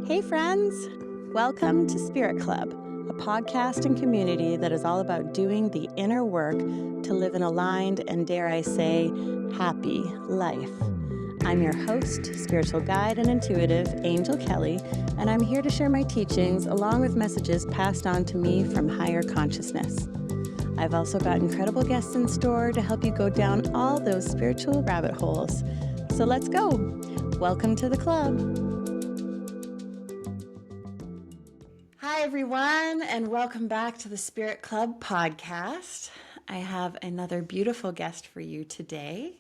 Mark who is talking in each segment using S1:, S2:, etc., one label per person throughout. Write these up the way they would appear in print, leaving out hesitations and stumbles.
S1: Hey, friends! Welcome to Spirit Club, a podcast and community that is all about doing the inner work to live an aligned and, dare I say, happy life. I'm your host, spiritual guide, and intuitive, Angell Kelly, and I'm here to share my teachings along with messages passed on to me from higher consciousness. I've also got incredible guests in store to help you go down all those spiritual rabbit holes. So let's go! Welcome to the club! Hi, everyone, and welcome back to the Spirit Club podcast. I have another beautiful guest for you today.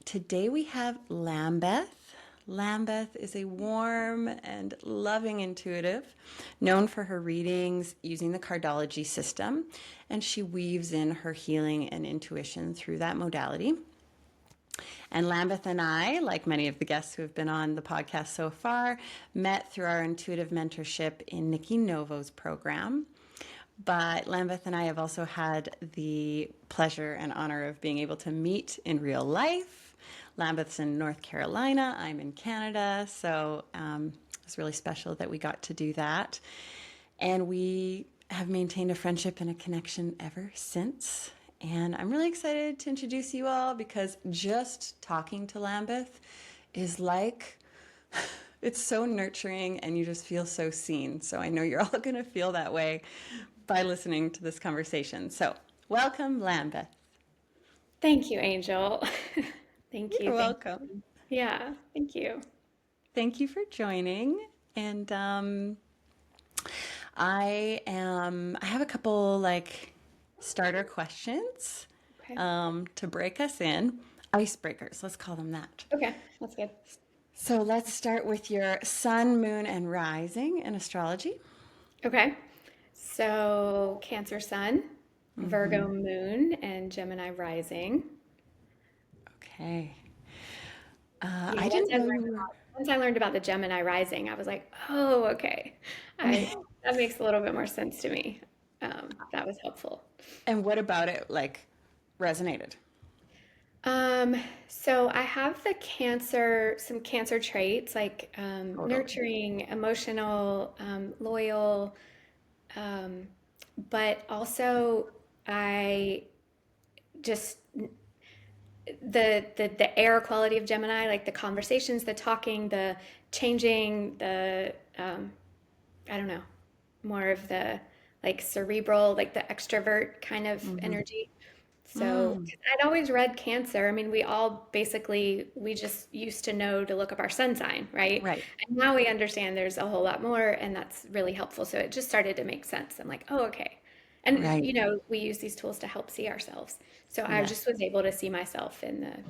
S1: Today we have Lambeth. Lambeth is a warm and loving intuitive known for her readings using the Cardology system, and she weaves in her healing and intuition through that modality. And Lambeth and I, like many of the guests who have been on the podcast so far, met through our intuitive mentorship in Nikki Novo's program. But Lambeth and I have also had the pleasure and honor of being able to meet in real life. Lambeth's in North Carolina, I'm in Canada, so it's really special that we got to do that. And we have maintained a friendship and a connection ever since. And I'm really excited to introduce you all because just talking to Lambeth is like, it's so nurturing and you just feel so seen. So I know you're all going to feel that way by listening to this conversation. So welcome, Lambeth.
S2: Thank you, Angel. Thank you.
S1: You're welcome.
S2: Yeah, thank you.
S1: Thank you for joining. And I have a couple starter questions
S2: Okay.
S1: To break us in. Icebreakers, let's call them that.
S2: Okay, that's good.
S1: So let's start with your sun, moon, and rising in astrology.
S2: Okay. So Cancer Sun, Virgo Moon, and Gemini Rising.
S1: Okay.
S2: Yeah,
S1: I didn't know you were.
S2: once I learned about the Gemini Rising, I was like, oh, okay. That makes a little bit more sense to me. That was helpful.
S1: And what about it resonated?
S2: Um, so I have some cancer traits like
S1: Totally.
S2: nurturing, emotional, loyal, um, but also I just the air quality of Gemini, like the conversations, the talking, the changing, the I don't know, more of the like cerebral, like the extrovert kind of
S1: Mm-hmm.
S2: energy. So,
S1: Mm,
S2: 'cause I'd always read Cancer. I mean, we all basically, we just used to know to look up our sun sign, right?
S1: right.
S2: And now we understand there's a whole lot more, and that's really helpful. So it just started to make sense. I'm like, oh, okay. And,
S1: Right.
S2: we use these tools to help see ourselves. So I
S1: Yes.
S2: just was able to see myself in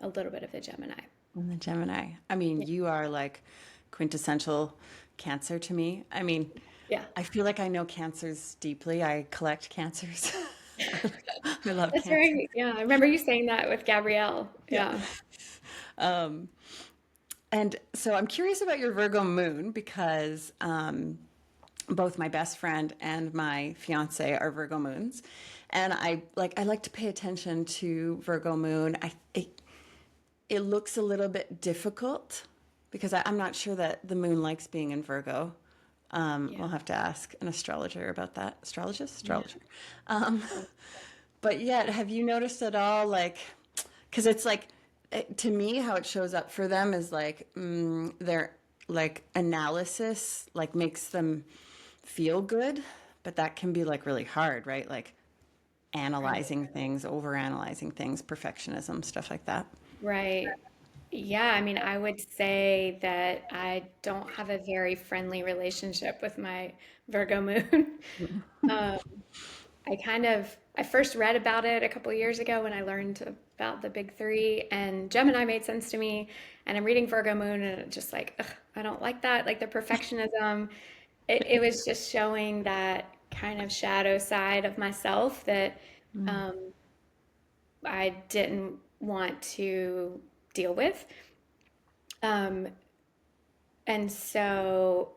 S2: a little bit of the Gemini.
S1: And the Gemini. I mean,
S2: Yeah.
S1: you are like quintessential Cancer to me. I mean,
S2: Yeah.
S1: I feel like I know cancers deeply. I collect cancers. I love
S2: That's
S1: cancer.
S2: right. Yeah. I remember you saying that with Gabrielle.
S1: Yeah.
S2: Yeah.
S1: Um, and so I'm curious about your Virgo moon because both my best friend and my fiance are Virgo moons, and I like to pay attention to Virgo moon. It looks a little bit difficult because I'm not sure that the moon likes being in Virgo.
S2: Yeah.
S1: We'll have to ask an astrologer about that. Astrologist?
S2: Yeah.
S1: Astrologer. Um, but yet, have you noticed at all, because it's like, to me, how it shows up for them is like their like analysis like makes them feel good, but that can be like really hard, right? Like
S2: Right.
S1: analyzing things, over analyzing things, perfectionism, stuff like that.
S2: Right. Yeah, I mean, I would say that I don't have a very friendly relationship with my Virgo moon. Um, I first read about it a couple years ago when I learned about the big three, and Gemini made sense to me. And I'm reading Virgo moon, and it's just like, ugh, I don't like that. Like the perfectionism, it was just showing that kind of shadow side of myself that
S1: Mm.
S2: um, I didn't want to deal with. Um, and so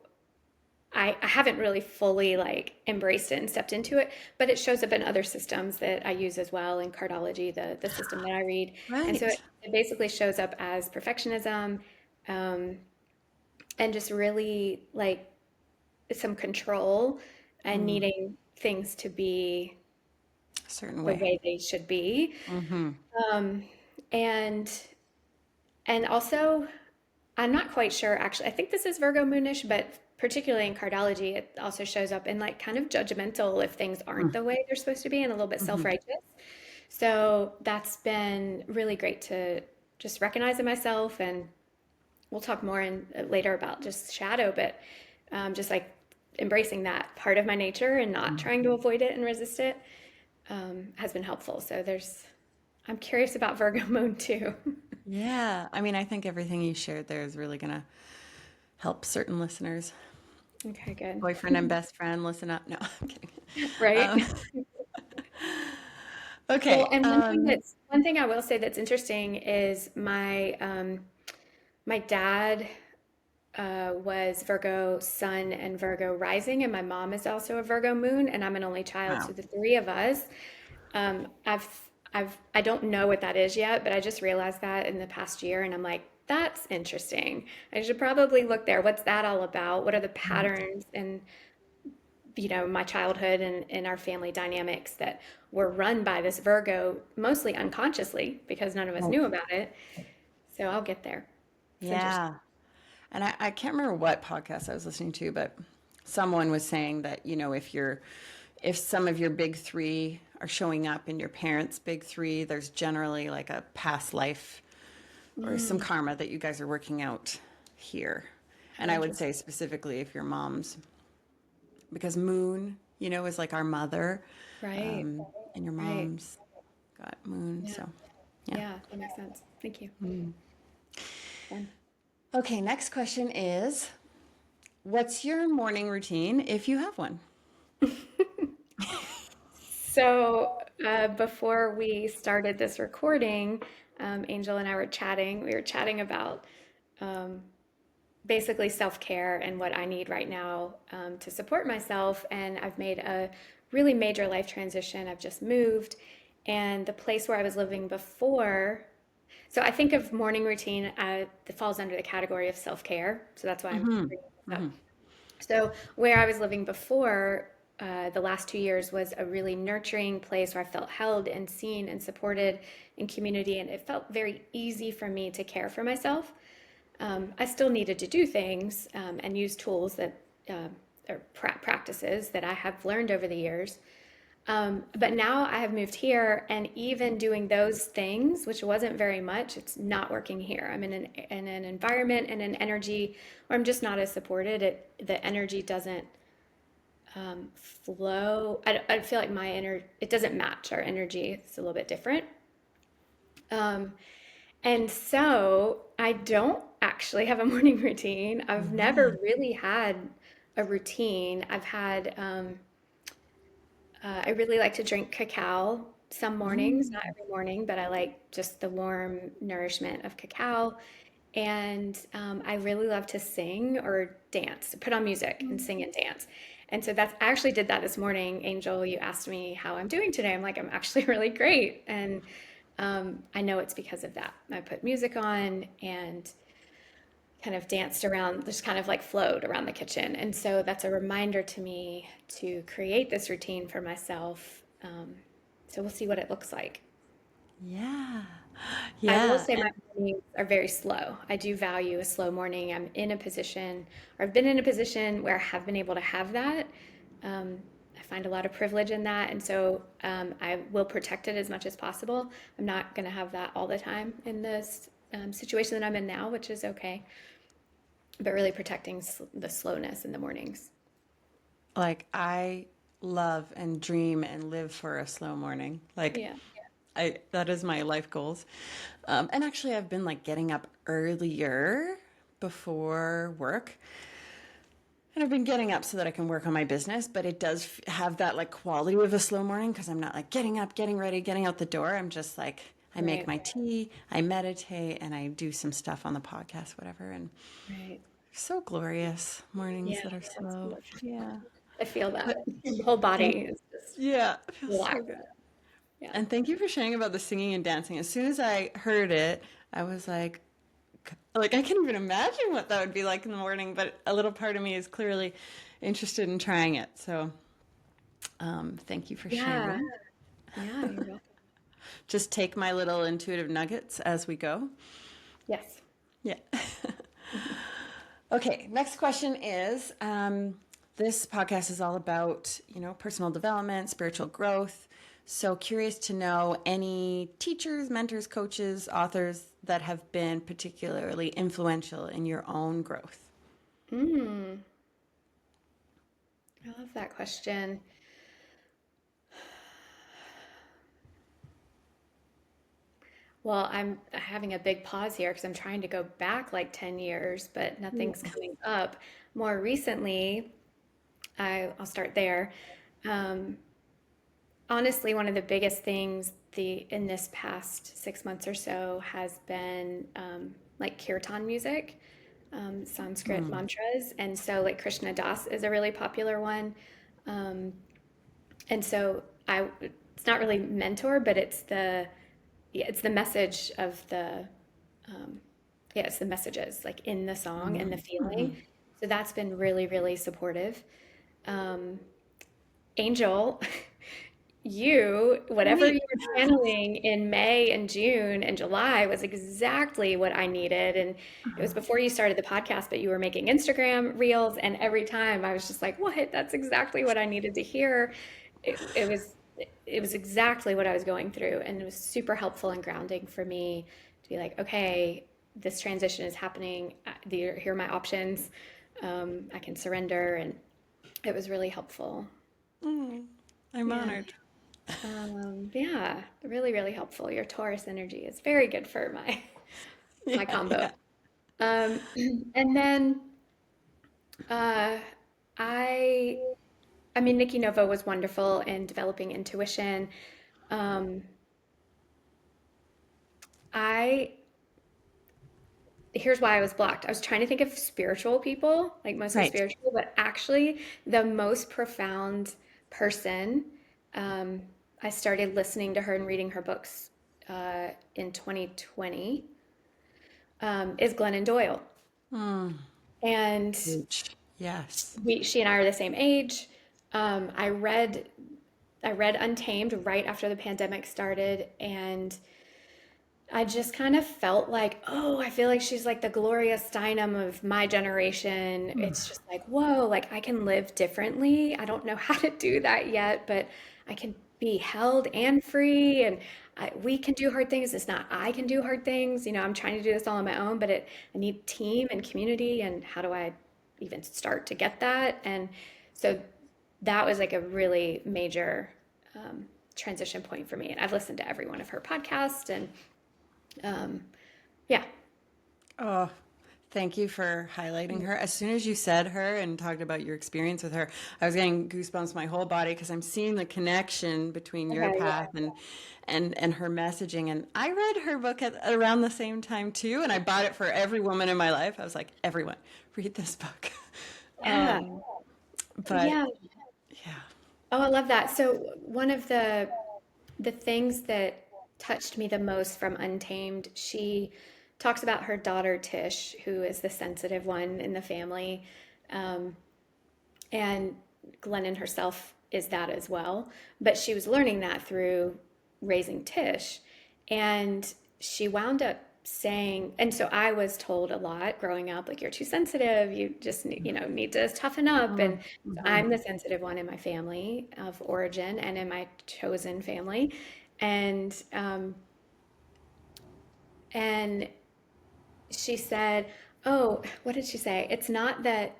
S2: I haven't really fully like embraced it and stepped into it, but it shows up in other systems that I use as well in Cardology, the system that I read. And so
S1: Right.
S2: it basically shows up as perfectionism, um, and just really like some control and
S1: Mm.
S2: needing things to be
S1: A certain
S2: the
S1: way.
S2: way they should be.
S1: Mm-hmm.
S2: Um, and and also, I'm not quite sure actually. I think this is Virgo moonish, but particularly in cardology, it also shows up in like kind of judgmental if things aren't the way they're supposed to be and a little bit
S1: Mm-hmm.
S2: self-righteous. So that's been really great to just recognize in myself. And we'll talk more in later about just shadow, but just like embracing that part of my nature and not trying to avoid it and resist it has been helpful. So I'm curious about Virgo moon too.
S1: Yeah. I mean, I think everything you shared there is really going to help certain listeners.
S2: Okay, good.
S1: Boyfriend and best friend, listen up. No, I'm kidding.
S2: Right?
S1: Um,
S2: Well,
S1: okay.
S2: and one thing I will say that's interesting is my dad was Virgo sun and Virgo rising, and my mom is also a Virgo moon, and I'm an only child, so
S1: Wow.
S2: the three of us. I don't know what that is yet, but I just realized that in the past year, and I'm like, that's interesting. I should probably look there. What's that all about? What are the patterns and my childhood and our family dynamics that were run by this Virgo, mostly unconsciously because none of us
S1: Right.
S2: knew about it. So I'll get there. It's interesting.
S1: Yeah. And I can't remember what podcast I was listening to, but someone was saying that, if some of your big three are showing up in your parents' big three, there's generally like a past life or some
S2: Mm,
S1: karma that you guys are working out here.
S2: how
S1: And I would say
S2: interesting.
S1: specifically if your mom's, because moon, is like our mother,
S2: Right,
S1: and your
S2: right.
S1: mom's got moon.
S2: Yeah,
S1: So, yeah.
S2: yeah, that makes sense. Thank you. Fun.
S1: Okay, next question is, what's your morning routine if you have one?
S2: So before we started this recording, Angel and I were chatting. We were chatting about um, basically self-care and what I need right now to support myself. And I've made a really major life transition. I've just moved, and the place where I was living before. So I think of morning routine that falls under the category of self-care. So that's why I'm
S1: Mm-hmm.
S2: bringing this up.
S1: Mm-hmm.
S2: So where I was living before, the last 2 years was a really nurturing place where I felt held and seen and supported in community, and it felt very easy for me to care for myself. I still needed to do things and use tools that or practices that I have learned over the years. But now I have moved here, and even doing those things, which wasn't very much, it's not working here. I'm in an environment and an energy where I'm just not as supported. The energy doesn't flow. I feel like it doesn't match our energy. It's a little bit different. Um, and so I don't actually have a morning routine. I've
S1: Yeah.
S2: never really had a routine. I really like to drink cacao some mornings, not
S1: Mm.
S2: every morning, but I like just the warm nourishment of cacao. And I really love to sing or dance, put on music and sing and dance. And so I actually did that this morning. Angel, you asked me how I'm doing today. I'm like, I'm actually really great. And I know it's because of that. I put music on and kind of danced around, just kind of like flowed around the kitchen. And so that's a reminder to me to create this routine for myself. So we'll see what it looks like.
S1: Yeah.
S2: I will
S1: Yeah.
S2: say my
S1: And
S2: mornings are very slow. I do value a slow morning. I've been in a position where I have been able to have that. I find a lot of privilege in that. And so I will protect it as much as possible. I'm not going to have that all the time in this situation that I'm in now, which is okay, but really protecting the slowness in the mornings.
S1: like I love and dream and live for a slow morning. Like
S2: Yeah.
S1: that is my life goals. And actually I've been like getting up earlier before work. And I've been getting up so that I can work on my business, but it does have that like quality of a slow morning because I'm not like getting up, getting ready, getting out the door. I'm just like, I make
S2: Right.
S1: my tea, I meditate, and I do some stuff on the podcast, whatever. And
S2: Right.
S1: so glorious mornings
S2: Yeah.
S1: that are
S2: That's
S1: slow.
S2: wonderful.
S1: Yeah.
S2: I feel that.
S1: But
S2: The whole
S1: thank,
S2: body is just
S1: yeah, it feels so
S2: relaxed.
S1: good.
S2: Yeah.
S1: And thank you for sharing about the singing and dancing. As soon as I heard it, I was like, like I can't even imagine what that would be like in the morning, but a little part of me is clearly interested in trying it. So thank you for
S2: Yeah.
S1: sharing.
S2: Yeah, you're welcome.
S1: Just take my little intuitive nuggets as we go.
S2: Yes.
S1: Yeah. Okay, next question is this podcast is all about, personal development, spiritual growth. So curious to know any teachers, mentors, coaches, authors that have been particularly influential in your own growth.
S2: Mm, I love that question. Well, I'm having a big pause here because I'm trying to go back like 10 years, but nothing's coming up. More recently, I'll start there. Um, Honestly, one of the biggest things in this past 6 months or so has been like kirtan music, Sanskrit mantras, and so like Krishna Das is a really popular one. Um, and so it's not really mentor, but it's the message of um, it's the messages like in the song and the feeling. So that's been really, really supportive. Um, Angel, whatever you
S1: Sweet.
S2: were channeling in May and June and July was exactly what I needed. And it was before you started the podcast, but you were making Instagram reels. And every time I was just like, what? That's exactly what I needed to hear. It was exactly what I was going through. And it was super helpful and grounding for me to be like, okay, this transition is happening. Here are my options. I can surrender. And it was really helpful.
S1: I'm
S2: Yeah.
S1: honored.
S2: Yeah, really, really helpful. Your Taurus energy is very good for my my
S1: Yeah,
S2: combo.
S1: yeah.
S2: Um, and then uh, I, I mean, Nikki Novo was wonderful in developing intuition. Um, I Here's why I was blocked. I was trying to think of spiritual people, like mostly
S1: Right.
S2: spiritual, but actually the most profound person. Um, I started listening to her and reading her books in 2020. Is Glennon Doyle. And
S1: Huge. Yes.
S2: she and I are the same age. Um, I read I read Untamed right after the pandemic started, and I just kind of felt like, oh, I feel like she's like the Gloria Steinem of my generation. It's just like, whoa, like I can live differently. I don't know how to do that yet, but I can be held and free, and we can do hard things. It's not I can do hard things. I'm trying to do this all on my own, but I need team and community. And how do I even start to get that? And so that was like a really major transition point for me. And I've listened to every one of her podcasts, and um, yeah.
S1: Oh, thank you for highlighting her. As soon as you said her and talked about your experience with her, I was getting goosebumps my whole body because I'm seeing the connection between your
S2: Okay,
S1: path and her messaging. And I read her book at around the same time too, and I bought it for every woman in my life. I was like, everyone, read this book.
S2: yeah.
S1: Um, but
S2: Yeah.
S1: yeah.
S2: Oh, I love that. So one of the things that touched me the most from Untamed, she talks about her daughter Tish, who is the sensitive one in the family. Um, and Glennon herself is that as well. But she was learning that through raising Tish. And she wound up saying, and so I was told a lot growing up, like, you're too sensitive, you just need to toughen up. And so
S1: Mm-hmm.
S2: I'm the sensitive one in my family of origin and in my chosen family. And and she said, "Oh, what did she say? It's not that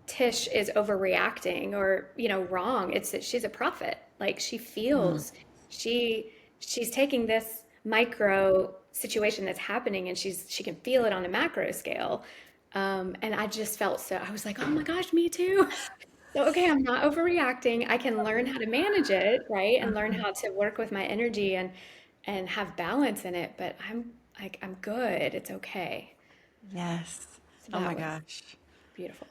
S2: Tish is overreacting or, wrong. It's that she's a prophet. Like she feels she's taking this micro situation that's happening and she can feel it on a macro scale." And I just felt so I was like, "Oh my gosh, me too." So, okay, I'm not overreacting. I can learn how to manage it, right? And learn how to work with my energy and have balance in it, but I'm good. It's okay.
S1: Yes.
S2: So
S1: Oh
S2: that
S1: my
S2: was
S1: gosh.
S2: beautiful.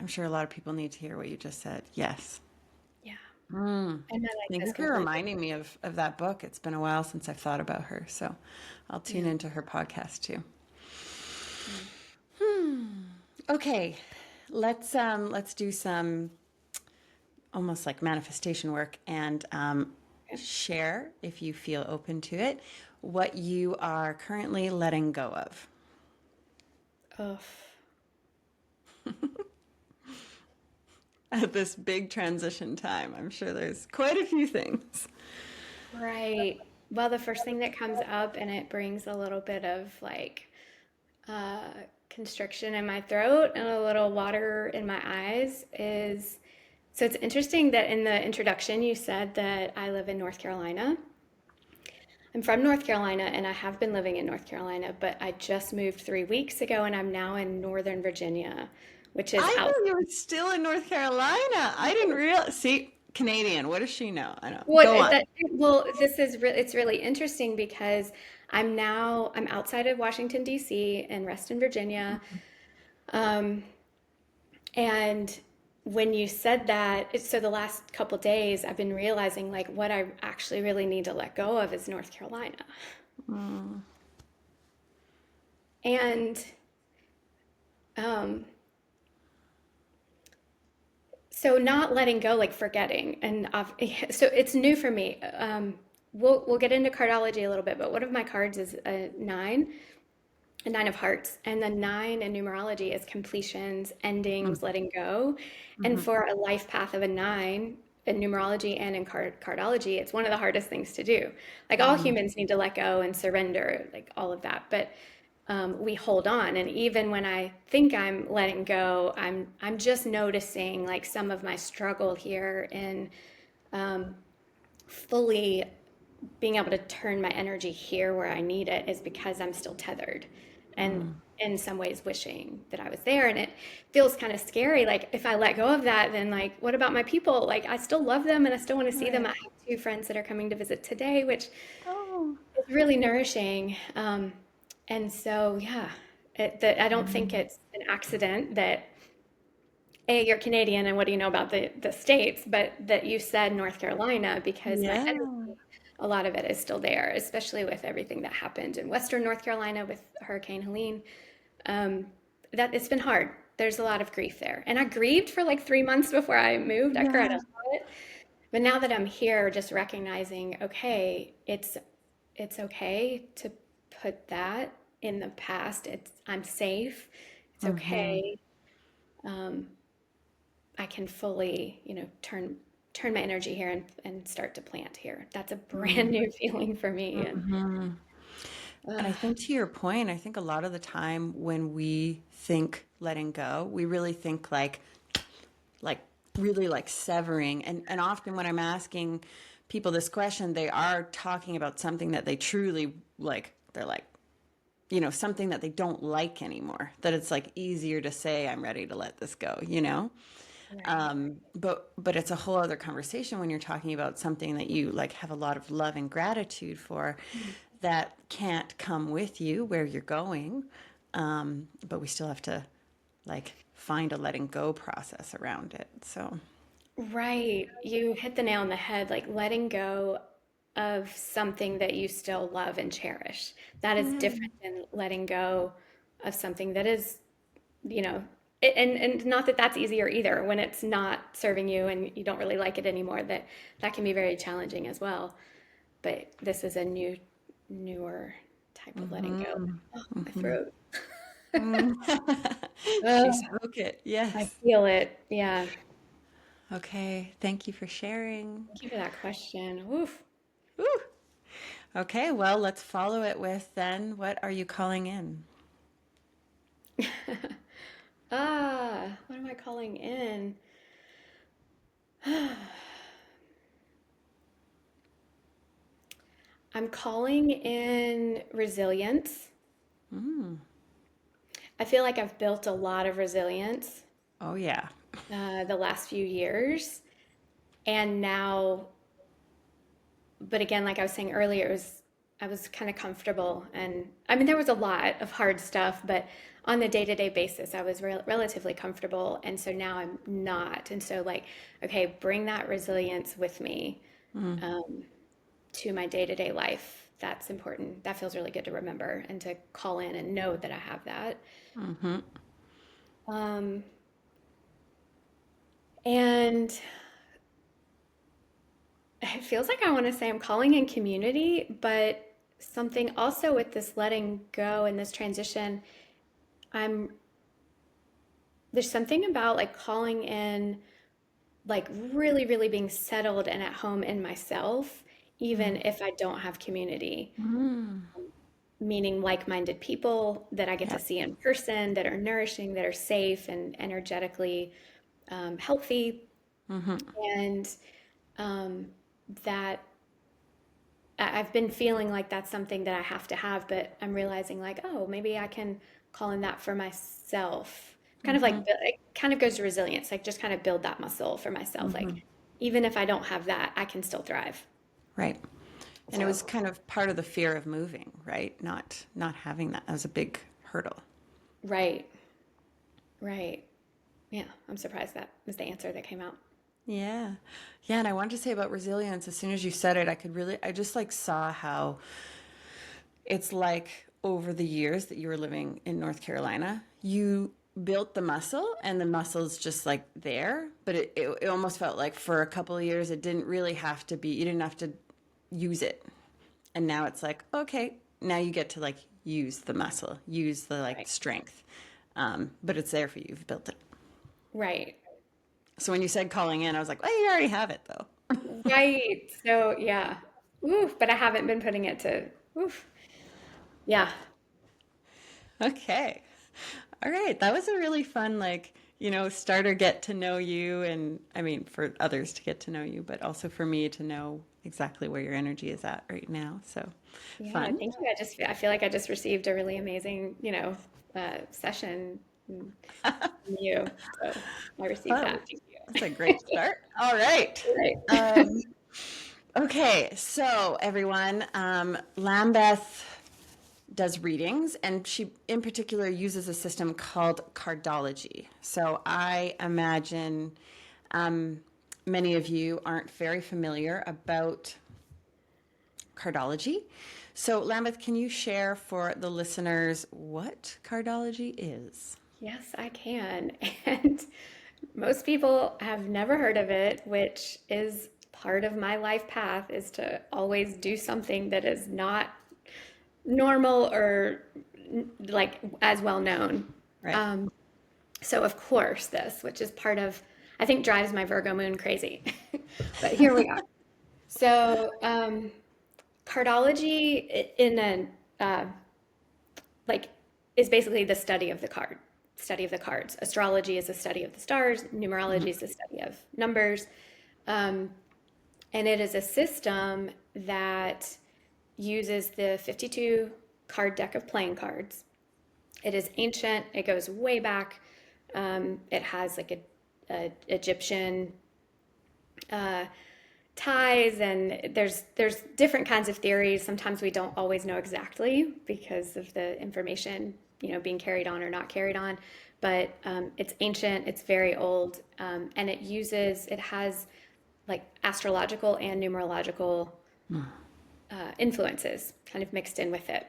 S1: I'm sure a lot of people need to hear what you just said. Yes.
S2: Yeah.
S1: Mm.
S2: And I like
S1: Thank
S2: this
S1: you for
S2: completely.
S1: reminding me of that book. It's been a while since I've thought about her, so I'll tune
S2: Yeah.
S1: into her podcast too.
S2: Mm.
S1: Okay, let's do some almost like manifestation work and
S2: Okay.
S1: share, if you feel open to it, what you are currently letting go of.
S2: Ugh.
S1: At this big transition time, I'm sure there's quite a few things.
S2: Right. Well, the first thing that comes up, and it brings a little bit of like uh, constriction in my throat and a little water in my eyes, is so it's interesting that in the introduction you said that I live in North Carolina. I'm from North Carolina and I have been living in North Carolina, but I just moved 3 weeks ago and I'm now in Northern Virginia, which is
S1: I
S2: out.
S1: thought you were still in North Carolina. I didn't realize. See, Canadian. What does she know? I know.
S2: What
S1: Go on.
S2: that well, this is it's really interesting because I'm outside of Washington D.C. in Reston, Virginia. Um, and when you said that, so the last couple days I've been realizing like what I actually really need to let go of is North Carolina.
S1: Mm,
S2: And um, so not letting go, like forgetting, and so it's new for me. We'll get into cardology a little bit, but one of my cards is a nine of hearts, and the nine in numerology is completions,
S1: mm,
S2: endings, letting go. And
S1: mhm,
S2: for a life path of a nine in numerology and in cardology, it's one of the hardest things to do. Like all
S1: mm.
S2: humans need to let go and surrender, like all of that. But we hold on, and even when I think I'm letting go, I'm just noticing like some of my struggle here in fully being able to turn my energy here where I need it is because I'm still tethered and
S1: Mm,
S2: in some ways wishing that I was there. And it feels kind of scary. Like if I let go of that, then like, what about my people? Like I still love them and I still want to see them. I
S1: right.
S2: have two friends that are coming to visit today, which
S1: Oh.
S2: is really nourishing. And so, yeah, that I don't think
S1: Mm,
S2: it's an accident that you're Canadian and what do you know about the states, but that you said North Carolina because my
S1: yeah.
S2: energy, a lot of it is still there, especially with everything that happened in Western North Carolina with Hurricane Helene. Um, that it's been hard. There's a lot of grief there, and I grieved for like 3 months before I moved. I cried a
S1: Yeah.
S2: lot, but now that I'm here, just recognizing, okay, it's okay to put that in the past. I'm safe. It's
S1: Hmm.
S2: okay. Um, I can fully, turn my energy here and start to plant here. That's a brand new feeling for me. And
S1: Hmm. And I
S2: uh,
S1: think to your point, I think a lot of the time when we think letting go, we really think like really like severing. And often when I'm asking people this question, they are talking about something that they truly like. They're like, something that they don't like anymore. That it's like easier to say, I'm ready to let this go.
S2: right.
S1: But it's a whole other conversation when you're talking about something that you like have a lot of love and gratitude for that can't come with you where you're going. But we still have to like find a letting go process around it. So,
S2: Right. You hit the nail on the head, like letting go of something that you still love and cherish. That is different than letting go of something that is, you know, and not that that's easier either when it's not serving you and you don't really like it anymore, that can be very challenging as well. But this is a newer type of letting go.
S1: mm-hmm.
S2: Oh, my
S1: Mm-hmm.
S2: throat.
S1: Mm. She
S2: Ugh,
S1: spoke it.
S2: I
S1: Yes.
S2: feel it. Yeah.
S1: Okay. Thank you for sharing.
S2: Thank you for that question. Oof.
S1: Woo. Okay. Well, let's follow it with then what are you calling in?
S2: What am I calling in? I'm calling in resilience.
S1: Mm.
S2: I feel like I've built a lot of resilience
S1: Oh, yeah.
S2: the last few years. And now, but again, like I was saying earlier, I was kind of comfortable. And I mean, there was a lot of hard stuff, but on the day-to-day basis, I was relatively comfortable. And so now I'm not. And so, like, okay, bring that resilience with me
S1: Mm.
S2: um, to my day-to-day life. that's important. That feels really good to remember and to call in and know that I have that.
S1: Mm-hmm.
S2: Um, and it feels like I want to say I'm calling in community, but something also with this letting go and this transition, I'm there's something about like calling in, like really, really being settled and at home in myself, even if I don't have community,
S1: Mm-hmm.
S2: meaning like-minded people that I get
S1: Yeah.
S2: to see in person, that are nourishing, that are safe and energetically healthy,
S1: Mm-hmm.
S2: and um, that I've been feeling like that's something that I have to have, but I'm realizing like, oh, maybe I can call in that for myself. Kind of
S1: Mm-hmm.
S2: like it kind of goes to resilience, like just kind of build that muscle for myself.
S1: Mm-hmm.
S2: Like even if I don't have that, I can still thrive.
S1: Right. And it was
S2: So,
S1: kind of part of the fear of moving, right? Not having that as a big hurdle.
S2: right, right. Yeah, I'm surprised that was the answer that came out.
S1: Yeah. Yeah, and I wanted to say about resilience, as soon as you said it, I just like saw how it's like over the years that you were living in North Carolina, you built the muscle and the muscle's just like there, but it almost felt like for a couple of years it didn't really have to be, you didn't have to use it. And now it's like, okay, now you get to like use the muscle, use the like
S2: Right,
S1: strength. But it's there for you, you've built it.
S2: right,
S1: So when you said calling in, I was like, well, you already have it though.
S2: right. So yeah, oof, but I haven't been putting it to, oof, yeah,
S1: Okay. All right. That was a really fun, like, starter get to know you. And I mean, for others to get to know you, but also for me to know exactly where your energy is at right now. So
S2: yeah.
S1: fun.
S2: Thank you. I feel like I just received a really amazing, session from you. So I received
S1: Oh,
S2: that. Thank
S1: that's a
S2: you.
S1: great start. All right.
S2: Right.
S1: Um, okay. So, everyone, Lambeth does readings, and she in particular uses a system called Cardology. So I imagine many of you aren't very familiar about Cardology. So Lambeth, can you share for the listeners what Cardology is?
S2: Yes, I can. And most people have never heard of it, which is part of my life path is to always do something that is not normal or like as well known.
S1: Right.
S2: Um, so of course this, which is part of, I think drives my Virgo moon crazy. But here we are. So cardology in a like is basically the study of the card, study of the cards. Astrology is the study of the stars. Numerology is the study of numbers. Um, and it is a system that uses the 52 card deck of playing cards. It is ancient. It goes way back. It has like a Egyptian uh, ties, and there's different kinds of theories. Sometimes we don't always know exactly because of the information being carried on or not carried on. But it's ancient. It's very old, and it has like astrological and numerological influences kind of mixed in with it.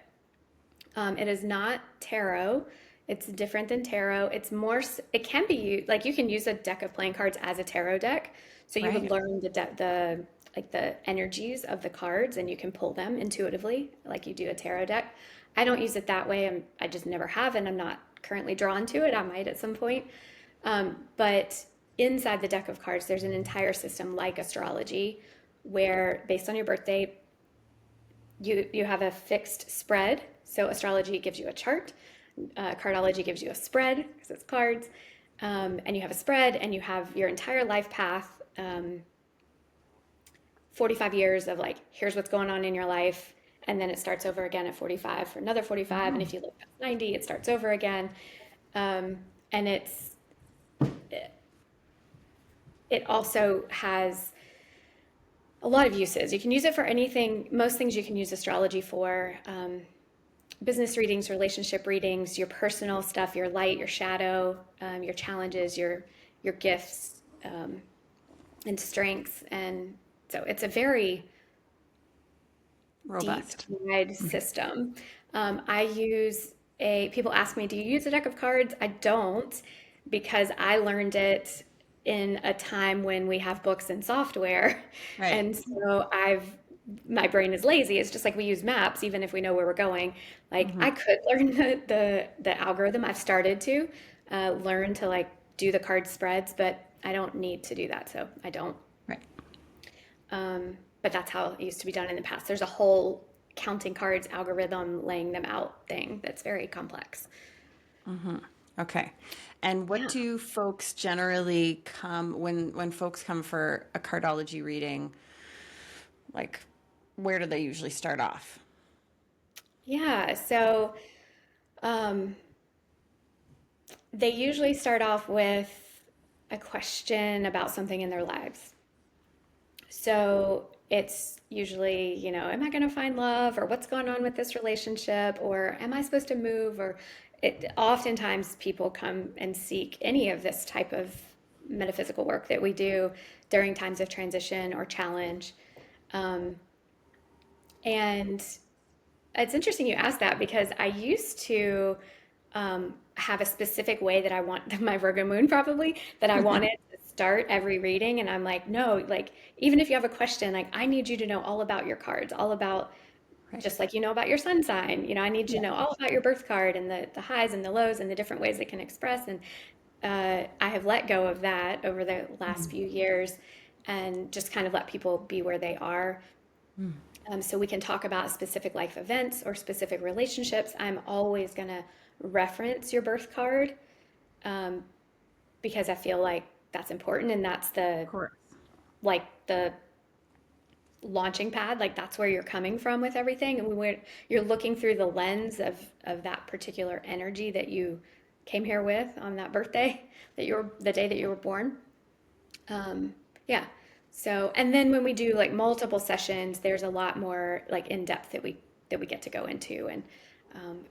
S2: It is not tarot. It's different than tarot. It can be used, like you can use a deck of playing cards as a tarot deck. So you would
S1: Right.
S2: learn the energies of the cards and you can pull them intuitively like you do a tarot deck. I don't use it that way. I just never have, and I'm not currently drawn to it. I might at some point. But inside the deck of cards, there's an entire system like astrology where based on your birthday, you have a fixed spread. So astrology gives you a chart, cardology gives you a spread because it's cards, and you have a spread, and you have your entire life path. 45 years of like, here's what's going on in your life, and then it starts over again at 45 for another 45, and
S1: Oh.
S2: if you live past 90, it starts over again. And it also has a lot of uses. You can use it for anything. Most things you can use astrology for. Business readings, relationship readings, your personal stuff, your light, your shadow, your challenges, your gifts, and strengths. And so it's a very deep
S1: Robust.
S2: guide system. I use people ask me, do you use a deck of cards? I don't, because I learned it in a time when we have books and software.
S1: Right.
S2: And so my brain is lazy. It's just like we use maps, even if we know where we're going. Like
S1: Hmm.
S2: I could learn the algorithm. I've started to learn to like do the card spreads, but I don't need to do that, so I don't.
S1: Right.
S2: But that's how it used to be done in the past. There's a whole counting cards algorithm, laying them out thing that's very complex.
S1: Okay. And what
S2: Yeah.
S1: do folks generally come when folks come for a cardology reading, like where do they usually start off?
S2: Yeah. So um, they usually start off with a question about something in their lives. So it's usually, am I going to find love or what's going on with this relationship or am I supposed to move or oftentimes people come and seek any of this type of metaphysical work that we do during times of transition or challenge. Um, and it's interesting you asked that because I used to have a specific way that I want my Virgo moon probably that I wanted to start every reading. And I'm like, no, like, even if you have a question, like, I need you to know all about your cards, all about
S1: Right.
S2: just like you know about your sun sign. I need you
S1: Yeah.
S2: to know all about your birth card and the highs and the lows and the different ways it can express. And I have let go of that over the last few years and just kind of let people be where they are. So we can talk about specific life events or specific relationships. I'm always going to reference your birth card um, because I feel like that's important and that's
S1: Of course.
S2: the launching pad. Like that's where you're coming from with everything. And when you're looking through the lens of that particular energy that you came here with on that birthday, the day that you were born. Yeah. So, and then when we do like multiple sessions, there's a lot more like in depth that we get to go into and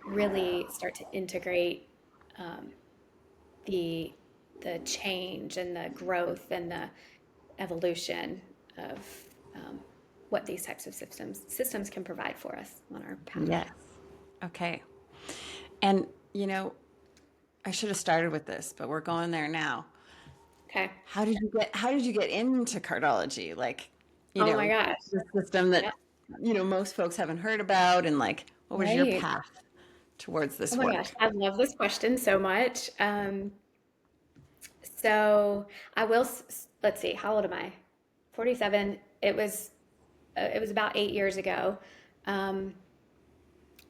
S2: really start to integrate um, the the change and the growth and the evolution of um, what these types of systems can provide for us on our path.
S1: Yes. Okay. And I should have started with this, but we're going there now.
S2: Okay.
S1: How did you get into cardology? Like,
S2: Oh my gosh.
S1: the system that
S2: Yeah.
S1: most folks haven't heard about, and like, what was your
S2: Right.
S1: path towards
S2: Oh
S1: this
S2: my gosh.
S1: work?
S2: I love this question so much. So I will, let's see, how old am I? 47. It was about 8 years ago. Um,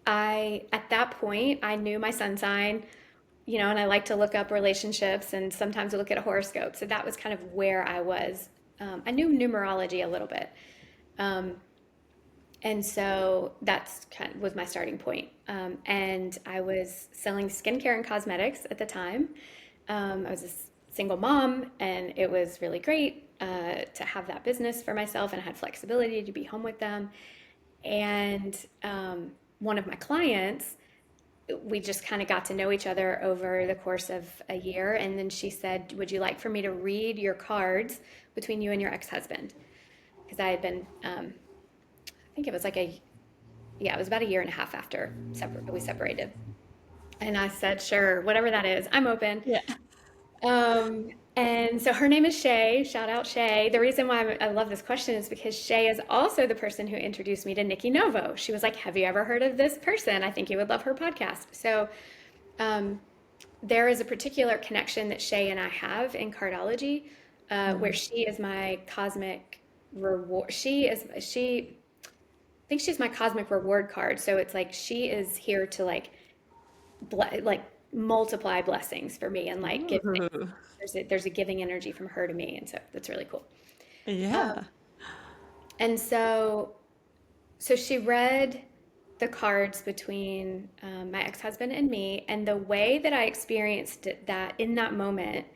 S2: at that point, I knew my sun sign, and I like to look up relationships and sometimes I look at a horoscope. So that was kind of where I was. I knew numerology a little bit. Um, and so that's kind of was my starting point. And I was selling skincare and cosmetics at the time. I was a single mom, and it was really great to have that business for myself, and I had flexibility to be home with them. And one of my clients, we just kind of got to know each other over the course of a year. And then she said, would you like for me to read your cards between you and your ex-husband? Because I had been, I think it was yeah, it was about a year and a half after we separated. And I said, sure, whatever that is, I'm open.
S1: Yeah.
S2: And so her name is Shay. Shout out Shay. The reason why I love this question is because Shay is also the person who introduced me to Nikki Novo. She was like, have you ever heard of this person? I think you would love her podcast. So um, there is a particular connection that Shay and I have in cardology where
S1: Mhm.
S2: she is my cosmic reward. I think she's my cosmic reward card. So it's like she is here to like multiply blessings for me and like give things.
S1: Ooh.
S2: There's a giving energy from her to me, and so that's really cool.
S1: Yeah.
S2: And so she read the cards between my ex-husband and me, and the way that I experienced that in that moment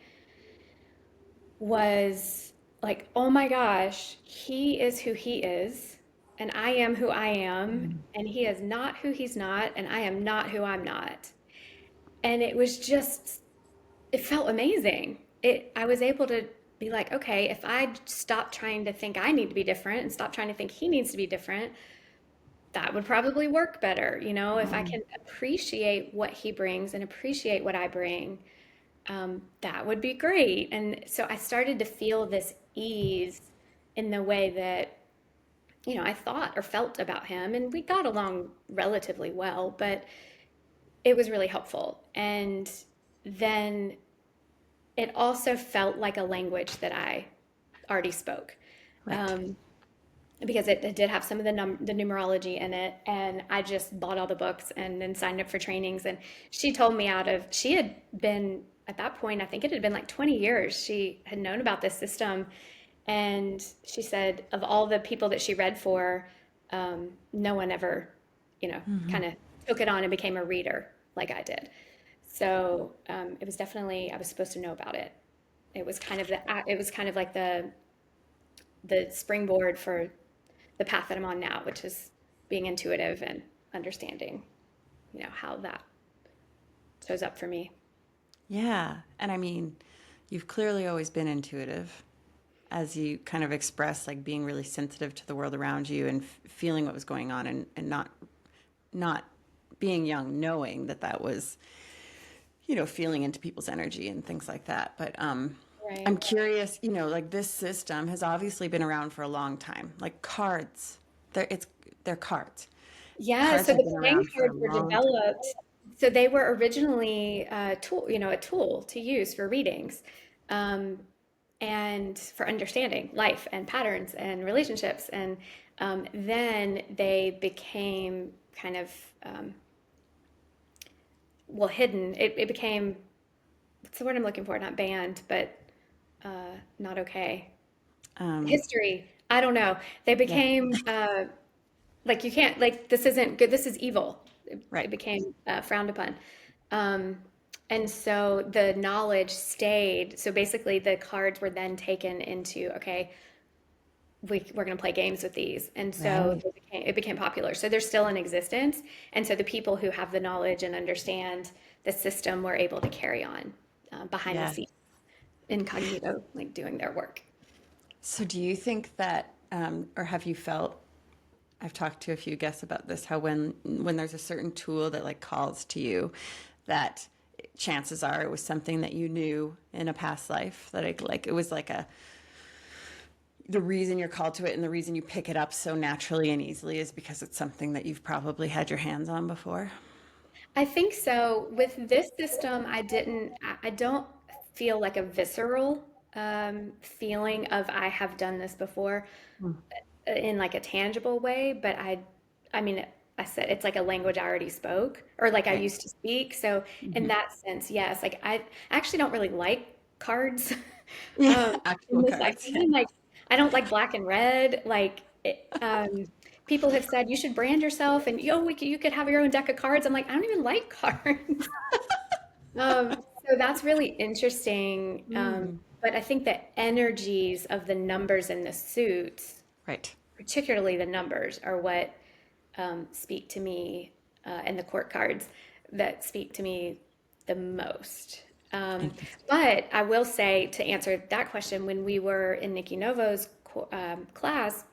S2: was like, oh my gosh, he is who he is, and I am who I am, and he is not who he's not, and I am not who I'm not. And it was just, it felt amazing. I was able to be like, okay, if I stop trying to think I need to be different and stop trying to think he needs to be different, that would probably work better. If I can appreciate what he brings and appreciate what I bring, that would be great. And so I started to feel this ease in the way that, I thought or felt about him. And we got along relatively well, but it was really helpful. And then it also felt like a language that I already spoke.
S1: Right.
S2: Um, because it did have some of the numerology in it, and I just bought all the books and then signed up for trainings. And she told me she had been at that point, I think it had been like 20 years she had known about this system, and she said of all the people that she read for, no one ever, kind of took it on and became a reader like I did. So it was definitely, I was supposed to know about it. It was kind of like the springboard for the path that I'm on now, which is being intuitive and understanding, how that shows up for me.
S1: Yeah. And I mean, you've clearly always been intuitive, as you kind of express, like being really sensitive to the world around you and feeling what was going on, and not being young, knowing that that was, feeling into people's energy and things like that. But I'm
S2: Right.
S1: curious, like this system has obviously been around for a long time. Like cards, they're cards.
S2: Yeah,
S1: Cards
S2: so
S1: have
S2: the
S1: been
S2: playing
S1: around for a
S2: cards were
S1: long time.
S2: developed. So they were originally a tool to use for readings, um, and for understanding life and patterns and relationships. And then they became kind of, hidden. It became, what's the word I'm looking for? Not banned, but not okay.
S1: Um,
S2: History. I don't know. They
S1: yeah,
S2: became like you can't, like, this isn't good. This is evil. It
S1: right.
S2: became frowned upon. Um, and so the knowledge stayed. So basically, the cards were then taken into, okay, we're going to play games with these. And so
S1: Right.
S2: it became popular. So they're still in existence. And so the people who have the knowledge and understand the system were able to carry on behind the
S1: Yeah.
S2: scenes, incognito, like doing their work.
S1: So do you think that, or have you felt, I've talked to a few guests about this, how when there's a certain tool that like calls to you, that chances are it was something that you knew in a past life, that it was like the reason you're called to it and the reason you pick it up so naturally and easily is because it's something that you've probably had your hands on before.
S2: I think so. With this system, I don't feel like a visceral feeling of I have done this before in like a tangible way, but I mean, I said it's like a language I already spoke or like I
S1: Right.
S2: used to speak. So in that sense, yes, like I actually don't really like cards.
S1: Yeah.
S2: um, in
S1: Actual
S2: this
S1: cards. Yeah.
S2: lifetime, like I don't like black and red. People have said you should brand yourself and you could have your own deck of cards. I'm like, I don't even like cards. So that's really interesting.
S1: Mm.
S2: But I think the energies of the numbers in the suits,
S1: Right.
S2: particularly the numbers, are what speak to me, and the court cards that speak to me the most. Um,
S1: Interesting.
S2: but I will say, to answer that question, when we were in Nikki Novo's class,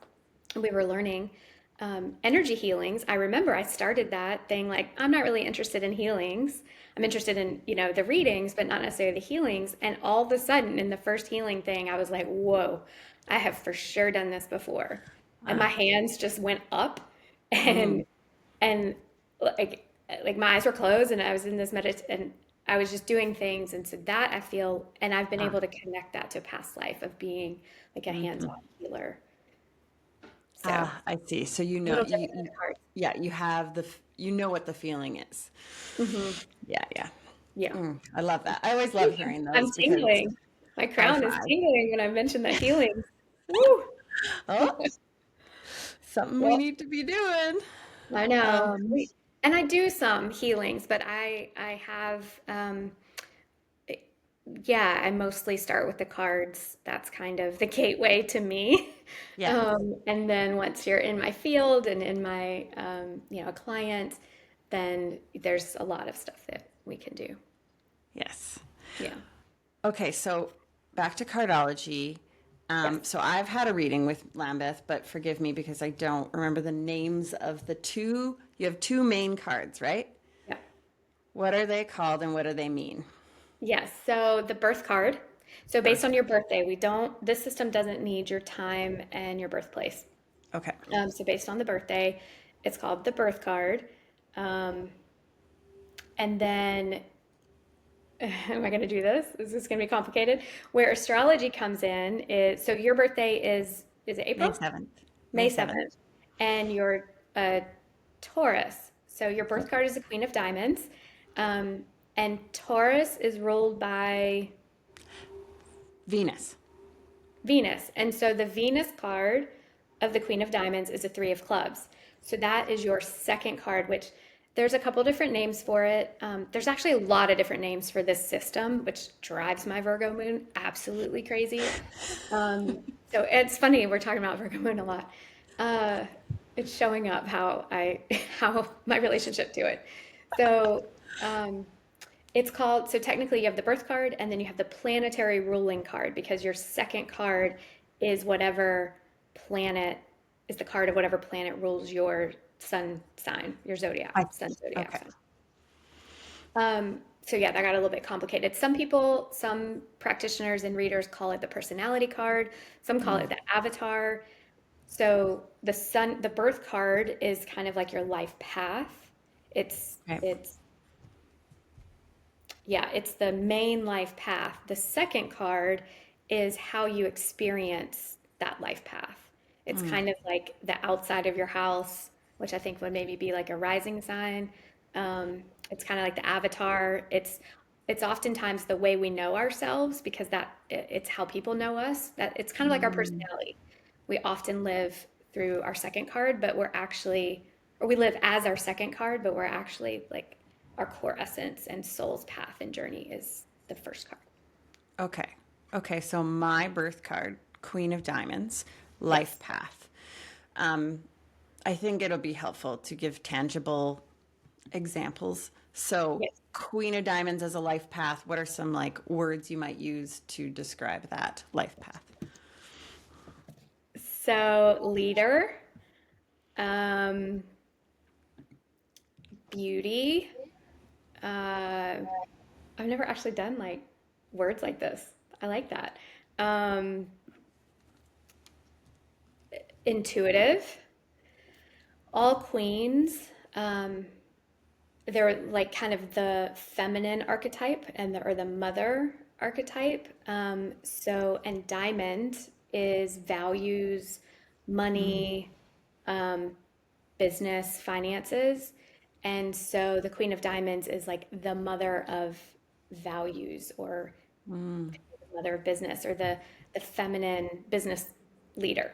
S2: we were learning energy healings. I remember I started that thing like, I'm not really interested in healings. I'm interested in, the readings, but not necessarily the healings. And all of a sudden, in the first healing thing, I was like, whoa, I have for sure done this before. And my
S1: Ah.
S2: hands just went up, and
S1: Mm.
S2: and like my eyes were closed, and I was in this and I was just doing things. And so that I feel, and I've been
S1: Ah.
S2: able to connect that to past life of being like a
S1: Mhm.
S2: hands-on healer. So a
S1: Ah, I see. So
S2: little different than the cards.
S1: yeah, you have you know what the feeling is.
S2: Hmm.
S1: Yeah, yeah.
S2: Yeah.
S1: I love that. I always love hearing
S2: I'm
S1: those because
S2: tingling. My
S1: I've,
S2: crown is
S1: I've
S2: tingling when I mention that healing. Woo!
S1: oh, something we
S2: Well,
S1: need to be doing.
S2: I know.
S1: Um,
S2: And I do some healings, but I have yeah, I mostly start with the cards. That's kind of the gateway to me.
S1: yeah,
S2: And then once you're in my field and in my a client, then there's a lot of stuff that we can do.
S1: yes.
S2: Yeah.
S1: Okay, so back to cardology.
S2: Yes.
S1: So I've had a reading with Lambeth, but forgive me because I don't remember the names of the two. You have two main cards, right?
S2: Yeah.
S1: What are they called and what do they mean?
S2: Yes. So the birth card. So based
S1: Birth.
S2: on your birthday, this system doesn't need your time and your birthplace.
S1: Okay.
S2: So based on the birthday, it's called the birth card. Um, and then, am I going to do this? Is this going to be complicated? Where astrology comes in is, so your birthday is it
S1: May
S2: April?
S1: 7th. May
S2: May
S1: 7th.
S2: 7th. And you're a Taurus. So your birth card is the Queen of Diamonds. Um, and Taurus is ruled by
S1: Venus.
S2: Venus. And so the Venus card of the Queen of Diamonds is a Three of Clubs. So that is your second card, which there's a couple different names for it. There's actually a lot of different names for this system, which drives my Virgo moon absolutely crazy. So it's funny, we're talking about Virgo moon a lot. Uh, it's showing up how how my relationship to it. So, um, it's called, so technically you have the birth card and then you have the planetary ruling card because your second card is whatever planet is the card of whatever planet rules your sun sign, your zodiac,
S1: I,
S2: sun zodiac
S1: okay.
S2: sign. So yeah, that got a little bit complicated. Some people, some practitioners and readers call it the personality card. Some call it the avatar. So the birth card is kind of like your life path. It's
S1: Okay.
S2: it's Yeah, it's the main life path. The second card is how you experience that life path. It's kind of like the outside of your house, which I think would maybe be like a rising sign. It's kind of like the avatar. It's oftentimes the way we know ourselves because it's how people know us. That it's kind of like our
S1: Mm.
S2: personality. We often live through our second card, but we live as our second card, but we're actually like our core essence and soul's path and journey is the first card.
S1: Okay. Okay. So my birth card, Queen of Diamonds, life
S2: Yes.
S1: path. Um, I think it'll be helpful to give tangible examples. So,
S2: Yes.
S1: Queen of Diamonds as a life path, what are some like words you might use to describe that life path?
S2: So leader, um, beauty. Uh, I've never actually done like words like this. I like that. Um, Intuitive. All queens. They're like kind of the feminine archetype or the mother archetype. And diamond is values, money, um, business, finances. And so the Queen of Diamonds is like the mother of values or
S1: Mm,
S2: the mother of business or the feminine business leader.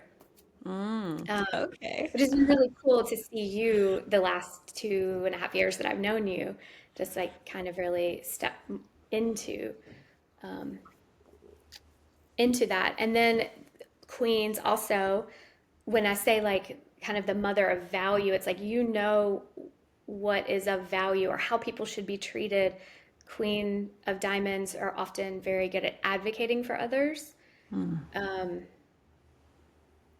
S1: okay.
S2: Which has been really cool to see you the last 2.5 years that I've known you, just like kind of really step into um, into that. And then queens also, when I say like kind of the mother of value, it's like what is of value or how people should be treated. Queen of Diamonds are often very good at advocating for others.
S1: Mm,
S2: Um,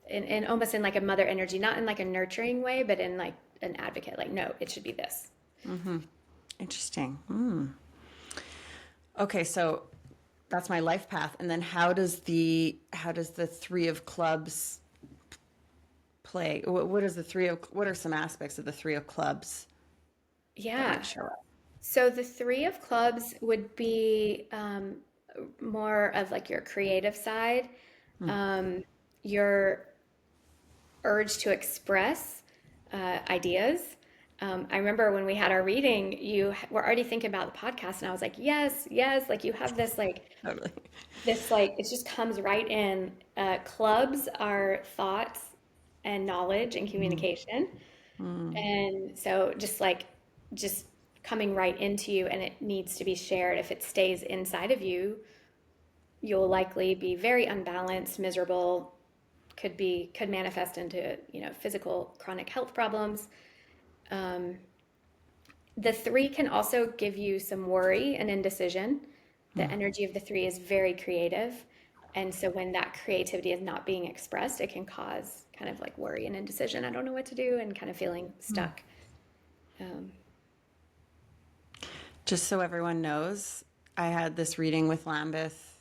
S2: in almost in like a mother energy, not in like a nurturing way, but in like an advocate, like, no, it should be this.
S1: interesting. Okay, so that's my life path. And then how does the three of clubs play? What are some aspects of the three of clubs that
S2: Yeah.
S1: might show up?
S2: So the Three of Clubs would be more of like your creative side, your urge to express ideas. I remember when we had our reading, were already thinking about the podcast, and I was like, yes, yes, like you have
S1: Totally.
S2: it just comes right in. Clubs are thoughts and knowledge and communication. And so just coming right into you and it needs to be shared. If it stays inside of you, you'll likely be very unbalanced, miserable, could manifest into, physical chronic health problems. Um, the three can also give you some worry and indecision. The energy of the three is very creative. And so when that creativity is not being expressed, it can cause kind of like worry and indecision. I don't know what to do and kind of feeling stuck. Um,
S1: Just so everyone knows, I had this reading with Lambeth.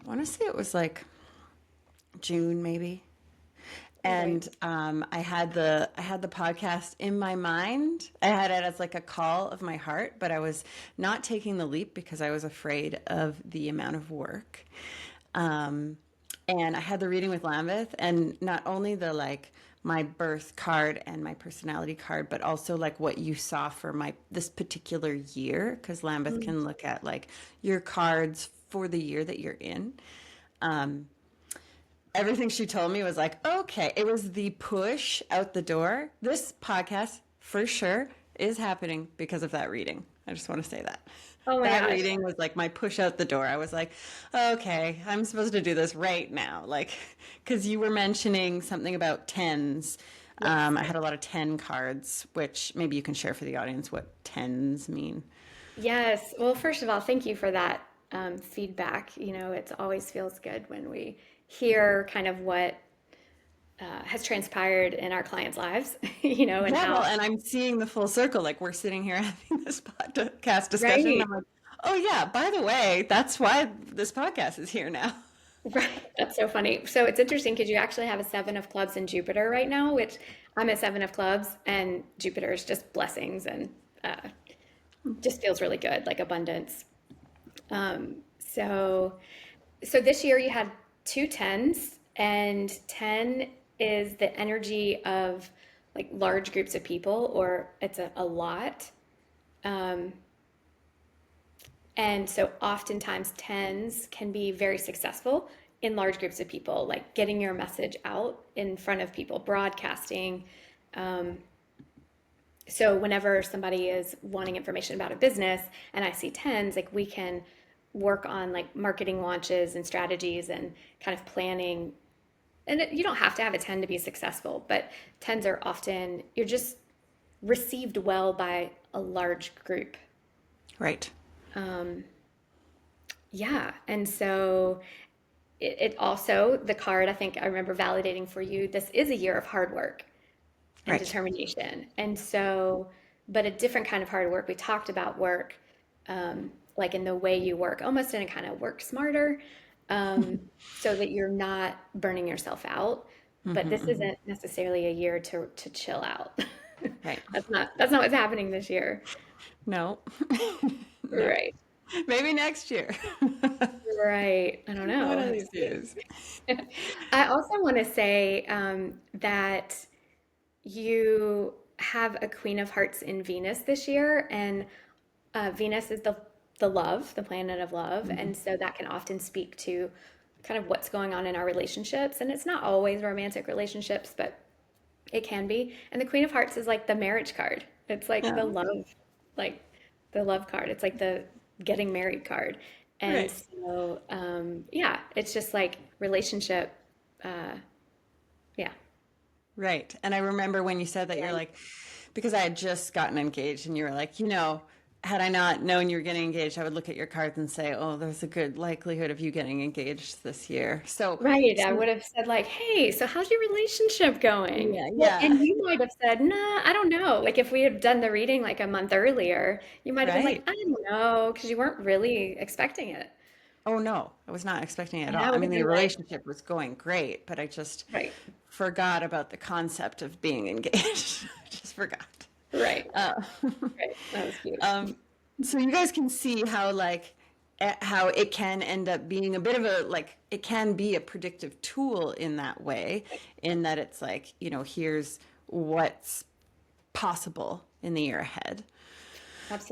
S1: I want to say it was like June, maybe.
S2: right.
S1: And I had the podcast in my mind. I had it as like a call of my heart, but I was not taking the leap because I was afraid of the amount of work. Um, and I had the reading with Lambeth, and not only the like my birth card and my personality card, but also like what you saw for my this particular year, because Lambeth
S2: Mm.
S1: can look at like your cards for the year that you're in. Um, Everything she told me was like, okay, it was the push out the door. This podcast for sure is happening because of that reading. I just want to say that.
S2: Oh my
S1: That
S2: gosh.
S1: reading was like my push out the door. I was like, okay, I'm supposed to do this right now. Like, because you were mentioning something about tens.
S2: Yes.
S1: I had a lot of 10 cards, which maybe you can share for the audience what tens mean.
S2: Yes. Well, first of all, thank you for that feedback. It always feels good when we hear kind of what has transpired in our clients' lives, and
S1: Yeah, well,
S2: how,
S1: and I'm seeing the full circle. Like we're sitting here having this podcast discussion. And
S2: right,
S1: I'm like, oh yeah, by the way, that's why this podcast is here now.
S2: right. That's so funny. So it's interesting because you actually have a seven of clubs in Jupiter right now, which I'm a seven of clubs, and Jupiter is just blessings and uh, just feels really good, like abundance. So this year you had two tens, and 10 is the energy of like large groups of people, or it's a lot. Um, and so oftentimes tens can be very successful in large groups of people, like getting your message out in front of people, broadcasting. Um, so whenever somebody is wanting information about a business and I see tens, like we can work on like marketing launches and strategies and kind of planning. And you don't have to have a 10 to be successful, but tens are often, you're just received well by a large group.
S1: Right,
S2: Um, yeah. And so it also, the card, I think I remember validating for you, this is a year of hard work and
S1: right.
S2: determination. And so, but a different kind of hard work. We talked about work, like in the way you work, almost in a kind of work smarter, so that you're not burning yourself out. But this
S1: Hmm.
S2: isn't necessarily a year to chill out.
S1: Right.
S2: That's not what's happening this year.
S1: No, no.
S2: Right.
S1: Maybe next year.
S2: Right. I don't know.
S1: One
S2: We'll
S1: of
S2: have to
S1: these
S2: see.
S1: years.
S2: I also want to say that you have a Queen of Hearts in Venus this year, and Venus is the love, the planet of love, and so that can often speak to kind of what's going on in our relationships. And it's not always romantic relationships, but it can be. And the Queen of Hearts is like the marriage card. It's like
S1: Yeah.
S2: like the love card. It's like the getting married card. And
S1: Right.
S2: so, yeah, it's just like relationship. Uh, yeah.
S1: Right. And I remember when you said that, you're like, because I had just gotten engaged, and you were like, had I not known you were getting engaged, I would look at your cards and say, oh, there's a good likelihood of you getting engaged this year. So,
S2: Right. I
S1: so
S2: would have said like, "Hey, so how's your relationship going?"
S1: yeah,
S2: Well,
S1: yeah.
S2: and you might have said, "Nah, I don't know." Like if we had done the reading like a month earlier, you might have been like,
S1: Right.
S2: "I don't know," because you weren't really expecting it.
S1: Oh, no, I was not expecting it at
S2: And
S1: all.
S2: I
S1: I
S2: would
S1: mean,
S2: have
S1: the
S2: been like,
S1: relationship was going great, but I just
S2: "Right,
S1: forgot about the concept of being engaged. Just forgot.
S2: right,
S1: Uh,
S2: right." That was cute.
S1: um, so you guys can see how like how it can end up being a bit of a like it can be a predictive tool in that way, in that it's like, here's what's possible in the year ahead.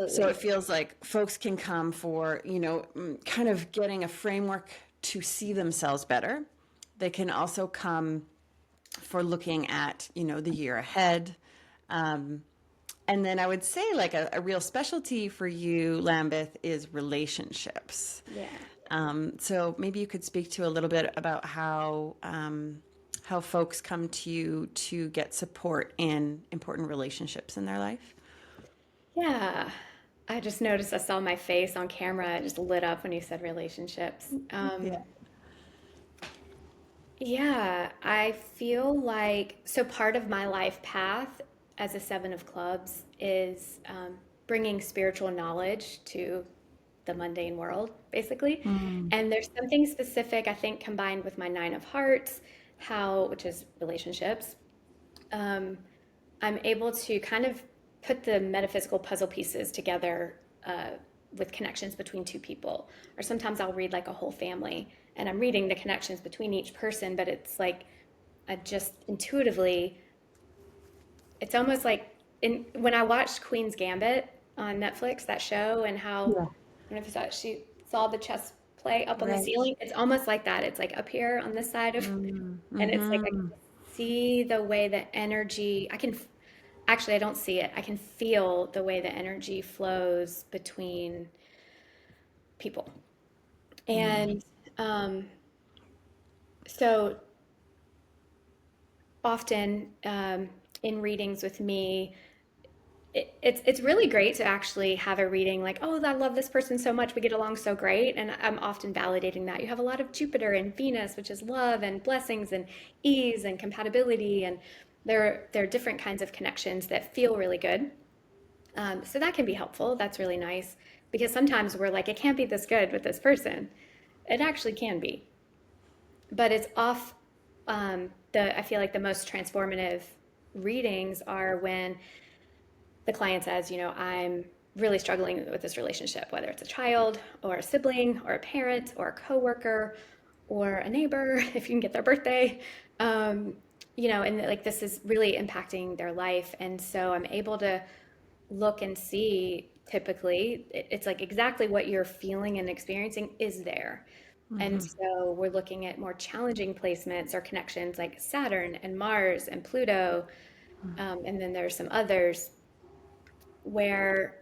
S1: So it
S2: Absolutely.
S1: feels like folks can come for, kind of getting a framework to see themselves better. They can also come for looking at, the year ahead. Um, and then I would say like a real specialty for you, Lambeth, is relationships.
S2: Yeah.
S1: So maybe you could speak to a little bit about how folks come to you to get support in important relationships in their life.
S2: Yeah. I just noticed I saw my face on camera. It just lit up when you said relationships.
S1: Yeah.
S2: Yeah, I feel like so part of my life path as a Seven of Clubs is bringing spiritual knowledge to the mundane world, basically.
S1: Mm.
S2: And there's something specific, I think, combined with my Nine of Hearts, which is relationships. Um, I'm able to kind of put the metaphysical puzzle pieces together with connections between two people. Or sometimes I'll read like a whole family and I'm reading the connections between each person, but it's like I just intuitively, it's almost like when I watched Queen's Gambit on Netflix, that show, and how, I
S1: Yeah.
S2: don't know if you saw it, she saw the chess play up on the
S1: Right.
S2: ceiling. It's almost like that. It's like up here on this side of,
S1: Mm.
S2: and it's like I
S1: Mm-hmm.
S2: can see the way the energy, actually, I don't see it. I can feel the way the energy flows between people.
S1: Mm.
S2: And um, so often in readings with me, it's really great to actually have a reading like, oh, I love this person so much. We get along so great. And I'm often validating that. You have a lot of Jupiter and Venus, which is love and blessings and ease and compatibility. And there are different kinds of connections that feel really good. So that can be helpful. That's really nice because sometimes we're like, it can't be this good with this person. It actually can be, but it's off. I feel like the most transformative readings are when the client says, I'm really struggling with this relationship, whether it's a child or a sibling or a parent or a coworker or a neighbor, if you can get their birthday. Um, and like this is really impacting their life. And so I'm able to look and see typically it's like exactly what you're feeling and experiencing is there. And
S1: Mm-hmm.
S2: so we're looking at more challenging placements or connections like Saturn and Mars and Pluto. And then there's some others where,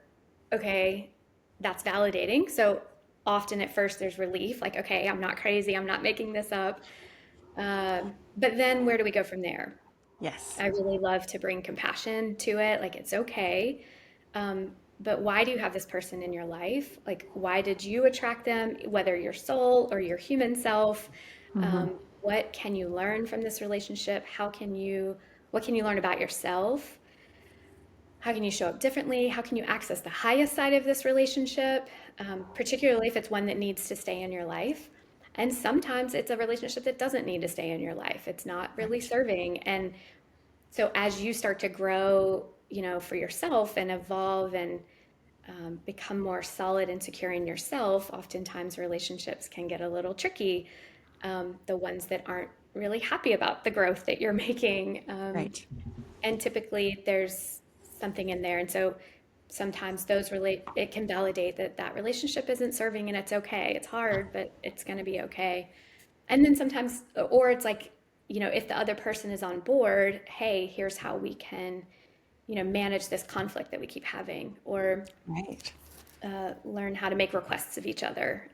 S2: okay, that's validating. So often at first there's relief, like, okay, I'm not crazy, I'm not making this up. But then where do we go from there?
S1: Yes.
S2: I really love to bring compassion to it. Like, it's okay. But why do you have this person in your life? Like, why did you attract them, whether your soul or your human self?
S1: Mm-hmm.
S2: What can you learn from this relationship? What can you learn about yourself? How can you show up differently? How can you access the highest side of this relationship, particularly if it's one that needs to stay in your life? And sometimes it's a relationship that doesn't need to stay in your life. It's not really
S1: Right.
S2: serving. And so as you start to grow, for yourself and evolve and become more solid and secure in yourself, oftentimes relationships can get a little tricky. The ones that aren't really happy about the growth that you're making.
S1: Right.
S2: And typically there's something in there. And so sometimes it can validate that that relationship isn't serving and it's okay. It's hard, but it's going to be okay. And then sometimes, or it's like, if the other person is on board, hey, here's how we can, manage this conflict that we keep having, or
S1: Right.
S2: learn how to make requests of each other.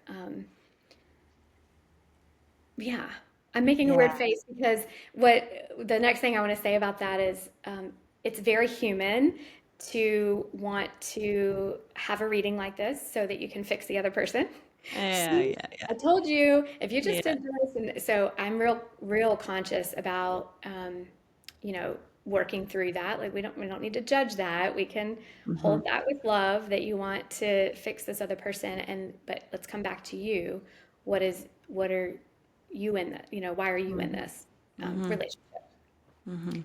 S2: Yeah, I'm making a weird
S1: Yeah.
S2: face because what the next thing I want to say about that is it's very human to want to have a reading like this so that you can fix the other person.
S1: Yeah.
S2: See,
S1: Yeah. Yeah.
S2: I told you if you just
S1: Yeah.
S2: did this, and so I'm real conscious about you know, working through that. Like we don't need to judge that. We can
S1: Mm-hmm.
S2: hold that with love that you want to fix this other person, and but let's come back to you. What are you in that? Why are you in
S1: Mm-hmm.
S2: this
S1: Mm-hmm.
S2: relationship?
S1: Mm-hmm.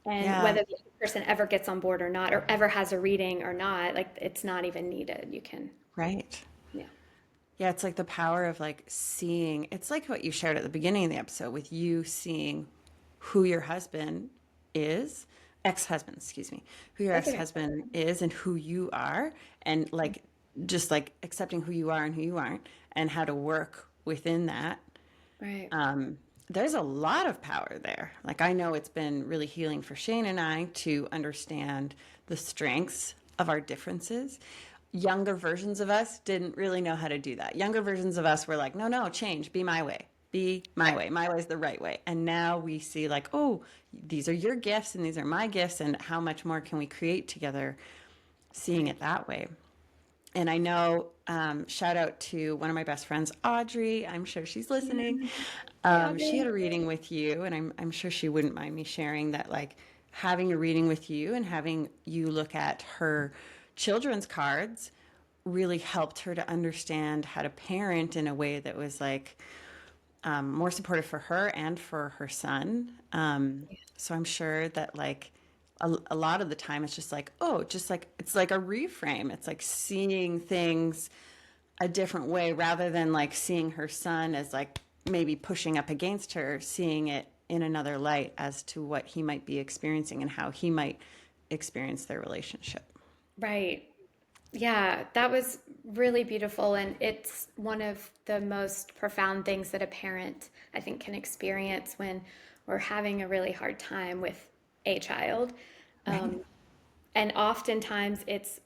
S2: And
S1: Yeah.
S2: whether the person ever gets on board or not, or ever has a reading or not, like it's not even needed. You can,
S1: Right.
S2: yeah.
S1: Yeah, it's like the power of like seeing. It's like what you shared at the beginning of the episode with you seeing who your husband is, ex-husband, excuse me, who your
S2: That's okay.
S1: ex-husband is and who you are, and like just like accepting who you are and who you aren't, and how to work within that.
S2: Right.
S1: There's a lot of power there. Like I know it's been really healing for Shane and I to understand the strengths of our differences. Younger versions of us didn't really know how to do that. Younger versions of us were like, no, no, change, be my way. Be my way. My way is the right way. And now we see like, oh, these are your gifts and these are my gifts and how much more can we create together seeing
S2: Right.
S1: it that way. And I know, shout out to one of my best friends, Audrey. I'm sure she's listening.
S2: Hey,
S1: She had
S2: Audrey.
S1: a reading with you, and I'm sure she wouldn't mind me sharing that, like having a reading with you and having you look at her children's cards really helped her to understand how to parent in a way that was like more supportive for her and for her son. So I'm sure that like a lot of the time it's just like, oh, just like it's like a reframe. It's like seeing things a different way rather than like seeing her son as like maybe pushing up against her, seeing it in another light as to what he might be experiencing and how he might experience their relationship.
S2: Right. Yeah, that was really beautiful. And it's one of the most profound things that a parent, I think, can experience when we're having a really hard time with a child.
S1: Right.
S2: Um, and oftentimes it's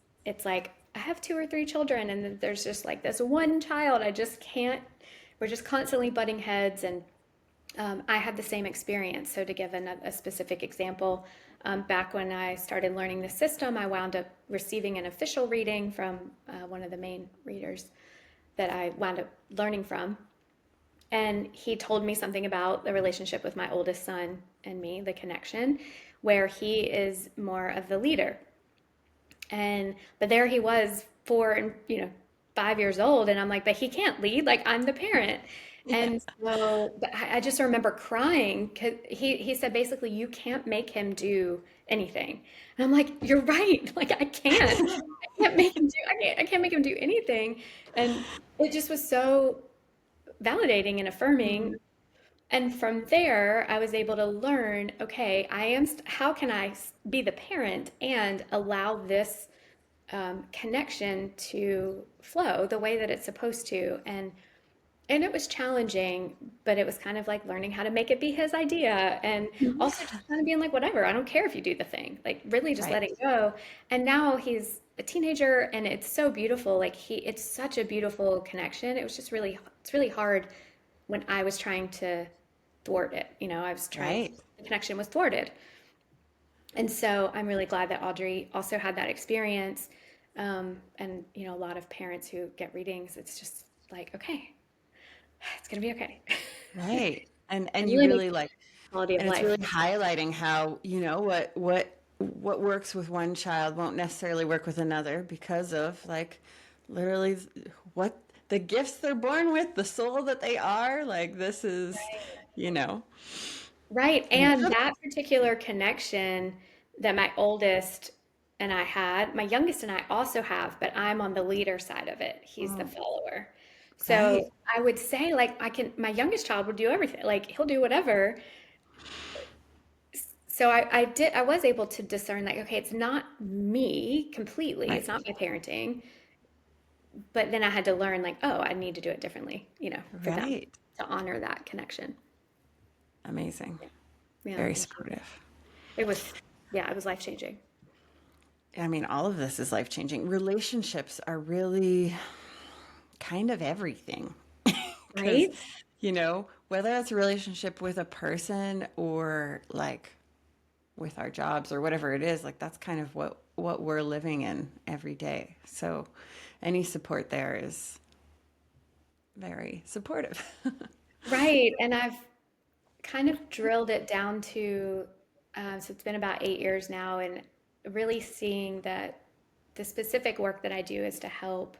S2: like I have two or three children, and then there's just like this one child. I just can't. We're just constantly butting heads, and I had the same experience. So, to give a specific example, back when I started learning the system, I wound up receiving an official reading from one of the main readers that I wound up learning from. And he told me something about the relationship with my oldest son and me, the connection, where he is more of the leader. And but there he was, 5 years old, and I'm like, but he can't lead. Like I'm the parent.
S1: Yeah.
S2: And so but I just remember crying because he said basically you can't make him do anything. And I'm like, you're right. Like I can't. I can't make him do. I can't make him do anything. And it just was so validating and affirming.
S1: Mhm.
S2: And from there, I was able to learn, okay, how can I be the parent and allow this connection to flow the way that it's supposed to? And it was challenging, but it was kind of like learning how to make it be his idea, and also just kind of being like, whatever, I don't care if you do the thing, like really just
S1: Right.
S2: letting go. And now he's a teenager, and it's so beautiful. It's such a beautiful connection. It's really hard when I was trying to thwart it.
S1: Right.
S2: The connection was thwarted. And so I'm really glad that Audrey also had that experience. And, a lot of parents who get readings, it's just like, okay, it's going to be okay.
S1: Right. And
S2: It
S1: you
S2: really makes
S1: really like
S2: quality of
S1: and it's
S2: life.
S1: really highlighting how, what works with one child won't necessarily work with another because of like literally what the gifts they're born with, the soul that they are, like this is, you know.
S2: Right.
S1: And
S2: And that particular connection that my oldest and I had, my youngest and I also have, but I'm on the leader side of it. He's the
S1: Mm,
S2: follower.
S1: right.
S2: So I would say, like, my youngest child would do everything, like, he'll do whatever. So I was able to discern, like, okay, it's not me completely, it's
S1: Right.
S2: not my parenting. But then I had to learn, like, oh, I need to do it differently, for them
S1: Right.
S2: to honor that connection.
S1: Amazing.
S2: Yeah.
S1: Very supportive.
S2: It was, yeah, it was life changing.
S1: I mean, all of this is life changing. Relationships are really kind of everything. Because,
S2: Right?
S1: whether it's a relationship with a person or like with our jobs or whatever it is, like that's kind of what we're living in every day. So any support there is very supportive.
S2: Right. And I've kind of drilled it down to, so it's been about 8 years now, and really seeing that the specific work that I do is to help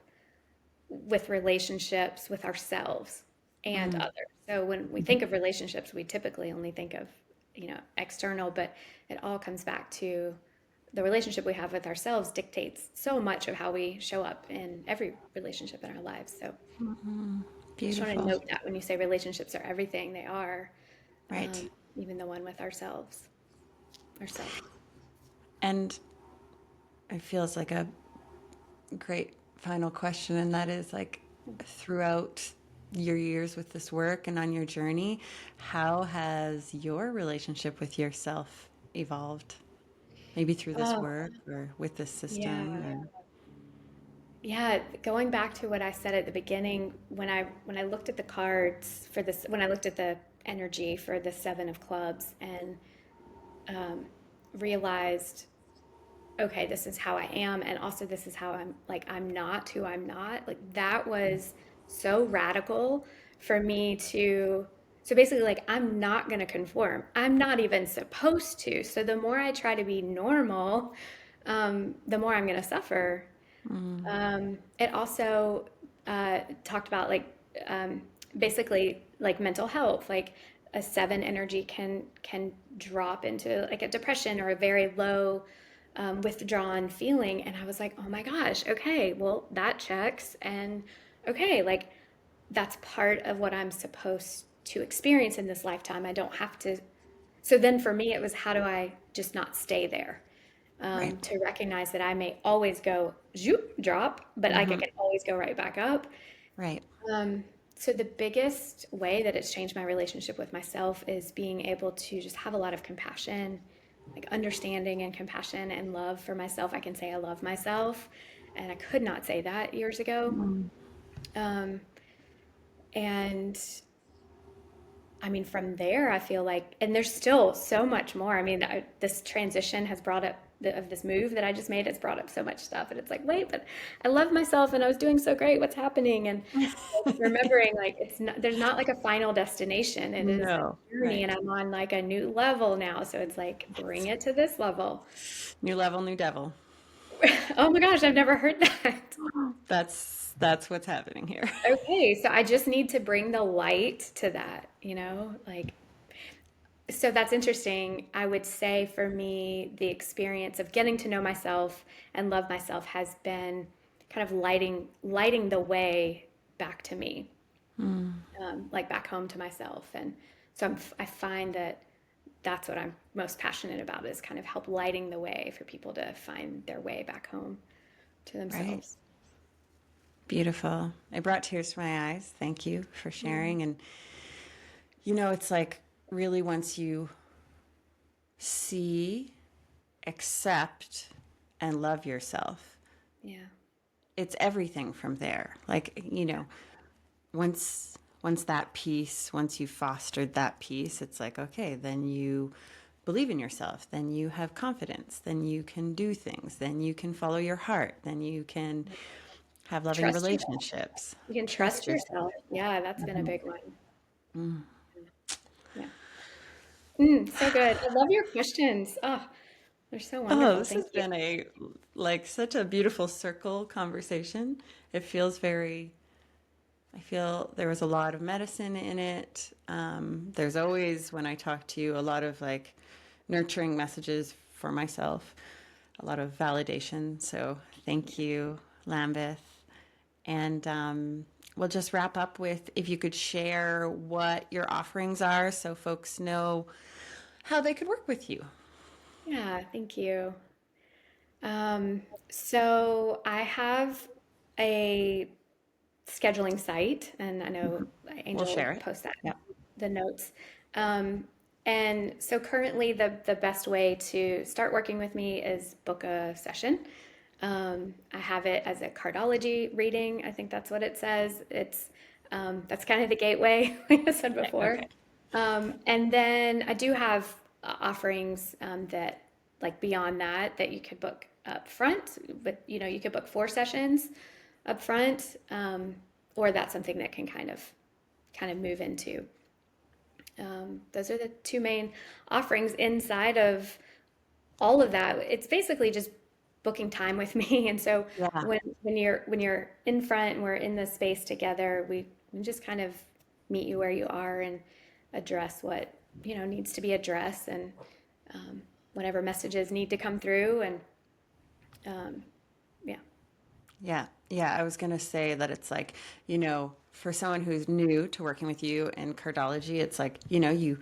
S2: with relationships with ourselves and
S1: Mm,
S2: others. So when we think of relationships, we typically only think of, external, but it all comes back to the relationship we have with ourselves dictates so much of how we show up in every relationship in our lives. So I just want to
S1: beautiful.
S2: note that when you say relationships are everything, they are,
S1: Right.
S2: even the one with ourselves.
S1: And it feels like a great final question, and that is like throughout your years with this work and on your journey, how has your relationship with yourself evolved? Maybe through this
S2: Oh,
S1: work or with this system
S2: yeah.
S1: or
S2: Yeah, going back to what I said at the beginning, when I looked at the cards for this, when I looked at the energy for the Seven of Clubs, and um, realized, okay, this is how I am, and also this is how I'm not who I'm not. Like that was so radical for me to So basically, like, I'm not going to conform. I'm not even supposed to. So the more I try to be normal, the more I'm going to suffer. It also talked about like um, basically like mental health, like a seven energy can drop into like a depression or a very low withdrawn feeling. And I was like, oh my gosh, okay, well that checks. And okay, like that's part of what I'm supposed to experience in this lifetime. I don't have to. So then for me, it was how do I just not stay there?
S1: Right.
S2: To recognize that I may always go zoop, drop, but like I
S1: Hmm.
S2: can always go right back up.
S1: Right.
S2: Um, so the biggest way that it's changed my relationship with myself is being able to just have a lot of compassion, like understanding and compassion and love for myself. I can say I love myself, and I could not say that years ago.
S1: Mm.
S2: Um, and I mean, from there, I feel like, and there's still so much more. I mean, this transition has brought up of this move that I just made. It's brought up so much stuff, and it's like, wait, but I love myself, and I was doing so great. What's happening? And remembering, like, it's not there's not like a final destination. It is
S1: No.
S2: a journey,
S1: Right.
S2: and I'm on like a new level now. So it's like, bring it to this level.
S1: New level, new devil.
S2: Oh my gosh, I've never heard that.
S1: That's what's happening here.
S2: Okay, so I just need to bring the light to that, like so that's interesting. I would say for me, the experience of getting to know myself and love myself has been kind of lighting the way back to me, like back home to myself. And so I find that that's what I'm most passionate about is kind of help lighting the way for people to find their way back home to
S1: Right.
S2: themselves.
S1: Beautiful. It brought tears to my eyes. Thank you for
S2: Mm,
S1: sharing. And it's like really once you see, accept, and love yourself,
S2: yeah,
S1: it's everything from there. Like, once that piece, once you fostered that piece, it's like, okay, then you believe in yourself, then you have confidence, then you can do things, then you can follow your heart, then you can have loving
S2: trust yourself.
S1: relationships,
S2: You can
S1: trust
S2: trust
S1: yourself.
S2: yourself. Yeah, that's been a big one.
S1: Mm.
S2: Yeah. So good. I love your questions. Oh, they're so
S1: Oh,
S2: wonderful.
S1: this
S2: Thank
S1: has
S2: you.
S1: been such a beautiful circle conversation. It feels I feel there was a lot of medicine in it. There's always, when I talk to you, a lot of like nurturing messages for myself, a lot of validation. So thank you, Lambeth. And we'll just wrap up with if you could share what your offerings are so folks know how they could work with you.
S2: Yeah, thank you. So I have a scheduling site, and I know
S1: We'll
S2: Angel will
S1: share it.
S2: post that in
S1: Yeah.
S2: the notes. Um, and so currently, the best way to start working with me is book a session. I have it as a cardology reading. I think that's what it says. That's kind of the gateway, like I said before.
S1: Okay.
S2: And then I do have offerings that, like beyond that, that you could book up front. But you could book 4 sessions up front, or that's something that can kind of move into. Those are the two main offerings inside of all of that. It's basically just booking time with me. And so
S1: Yeah.
S2: when you're in front and we're in the space together, we just kind of meet you where you are and address what needs to be addressed, and whatever messages need to come through. And yeah,
S1: Yeah. Yeah. I was going to say that it's like, for someone who's new to working with you in cardology, it's like, you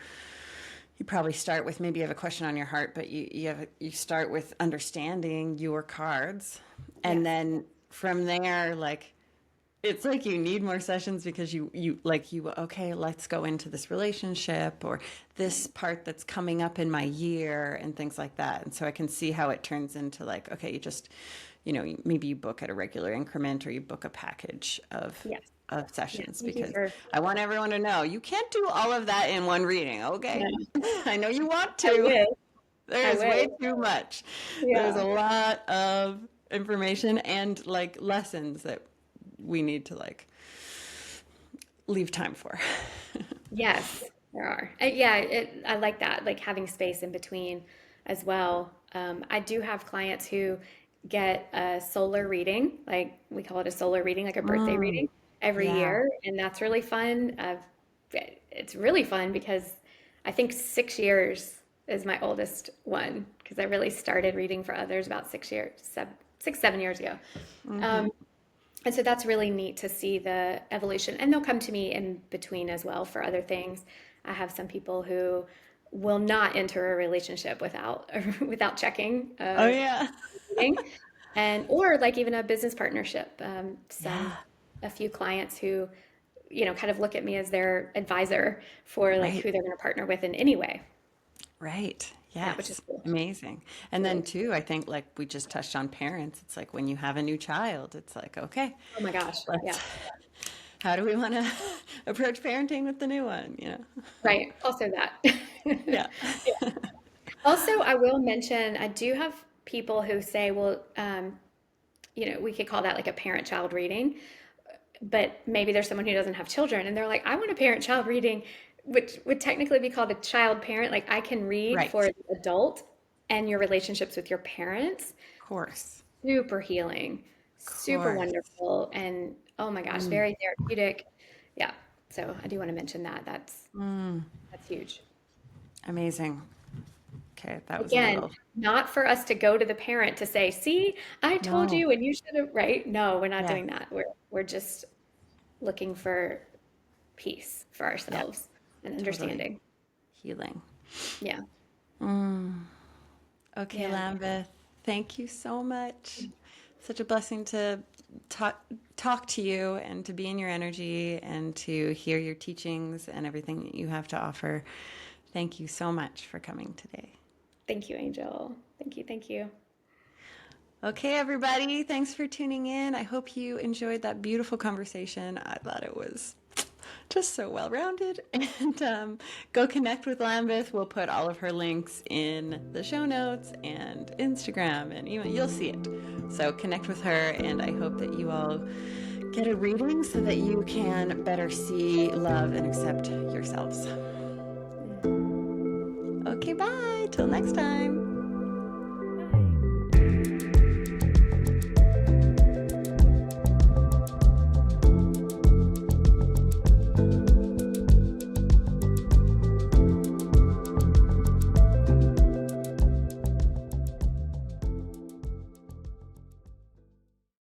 S1: probably start with maybe you have a question on your heart, but you start with understanding your cards. And
S2: yes,
S1: then from there, like, it's like you need more sessions because okay, let's go into this relationship or this
S2: right,
S1: part that's coming up in my year and things like that. And so I can see how it turns into like, okay, you just, maybe you book at a regular increment or you book a package
S2: yes,
S1: of
S2: yeah.
S1: sessions
S2: Thank you
S1: because
S2: for
S1: I want everyone to know you can't do all of that in one reading. Okay.
S2: no,
S1: I know you want
S2: I
S1: to.
S2: wish, I
S1: There's way
S2: wish,
S1: too much. There's
S2: yeah.
S1: a lot of information and like lessons that we need to like leave time for.
S2: Yes. There are. Yeah, I like that, like having space in between as well. I do have clients who get a solar reading, like we call it a solar reading, like a birthday
S1: Mm,
S2: reading every
S1: yeah.
S2: year, and that's really fun. It's really fun because I think 6 years is my oldest one because I really started reading for others about 6 years, 7 years ago.
S1: Mm-hmm.
S2: Um, and so that's really neat to see the evolution. And they'll come to me in between as well for other things. I have some people who will not enter a relationship without without checking
S1: Oh yeah.
S2: reading, and or like even a business partnership.
S1: Yeah.
S2: A few clients who kind of look at me as their advisor for like
S1: Right.
S2: who they're going to partner with in any way.
S1: Right.
S2: Yeah, which is
S1: Yes.
S2: cool.
S1: Amazing.
S2: It's
S1: And
S2: really
S1: then
S2: cool.
S1: too, I think like we just touched on parents, it's like when you have a new child, it's like, okay,
S2: Oh my gosh. Yeah.
S1: let's how do we want to approach parenting with the new one, you know?
S2: Right. Also that.
S1: Yeah.
S2: Yeah. Also, I will mention I do have people who say, well, we could call that like a parent-child reading, but maybe there's someone who doesn't have children and they're like, I want a parent-child reading, which would technically be called a child parent. Like I can read
S1: Right.
S2: for the adult and your relationships with your parents.
S1: Of course.
S2: Super healing,
S1: Of
S2: super
S1: course.
S2: wonderful, and oh my gosh,
S1: Mm.
S2: very therapeutic. Yeah. So I do want to mention that.
S1: Mm.
S2: That's huge.
S1: Amazing. Okay, that was a
S2: Again,
S1: little.
S2: not for us to go to the parent to say, "See, I told
S1: No.
S2: you and you should have," right? No, we're not
S1: Yeah.
S2: doing that. We're just looking for peace for
S1: Yeah.
S2: ourselves and
S1: Totally.
S2: understanding.
S1: Healing.
S2: Yeah.
S1: Mm. Okay,
S2: Yeah.
S1: Lambeth, thank you so much. Such a blessing to talk to you and to be in your energy and to hear your teachings and everything that you have to offer. Thank you so much for coming today.
S2: Thank you, Angel. Thank you. Thank you.
S1: Okay, everybody, thanks for tuning in. I hope you enjoyed that beautiful conversation. I thought it was just so well rounded. And go connect with Lambeth. We'll put all of her links in the show notes and Instagram, and you'll see it. So connect with her, and I hope that you all get a reading so that you can better see, love, and accept yourselves. Okay, bye. Till next time.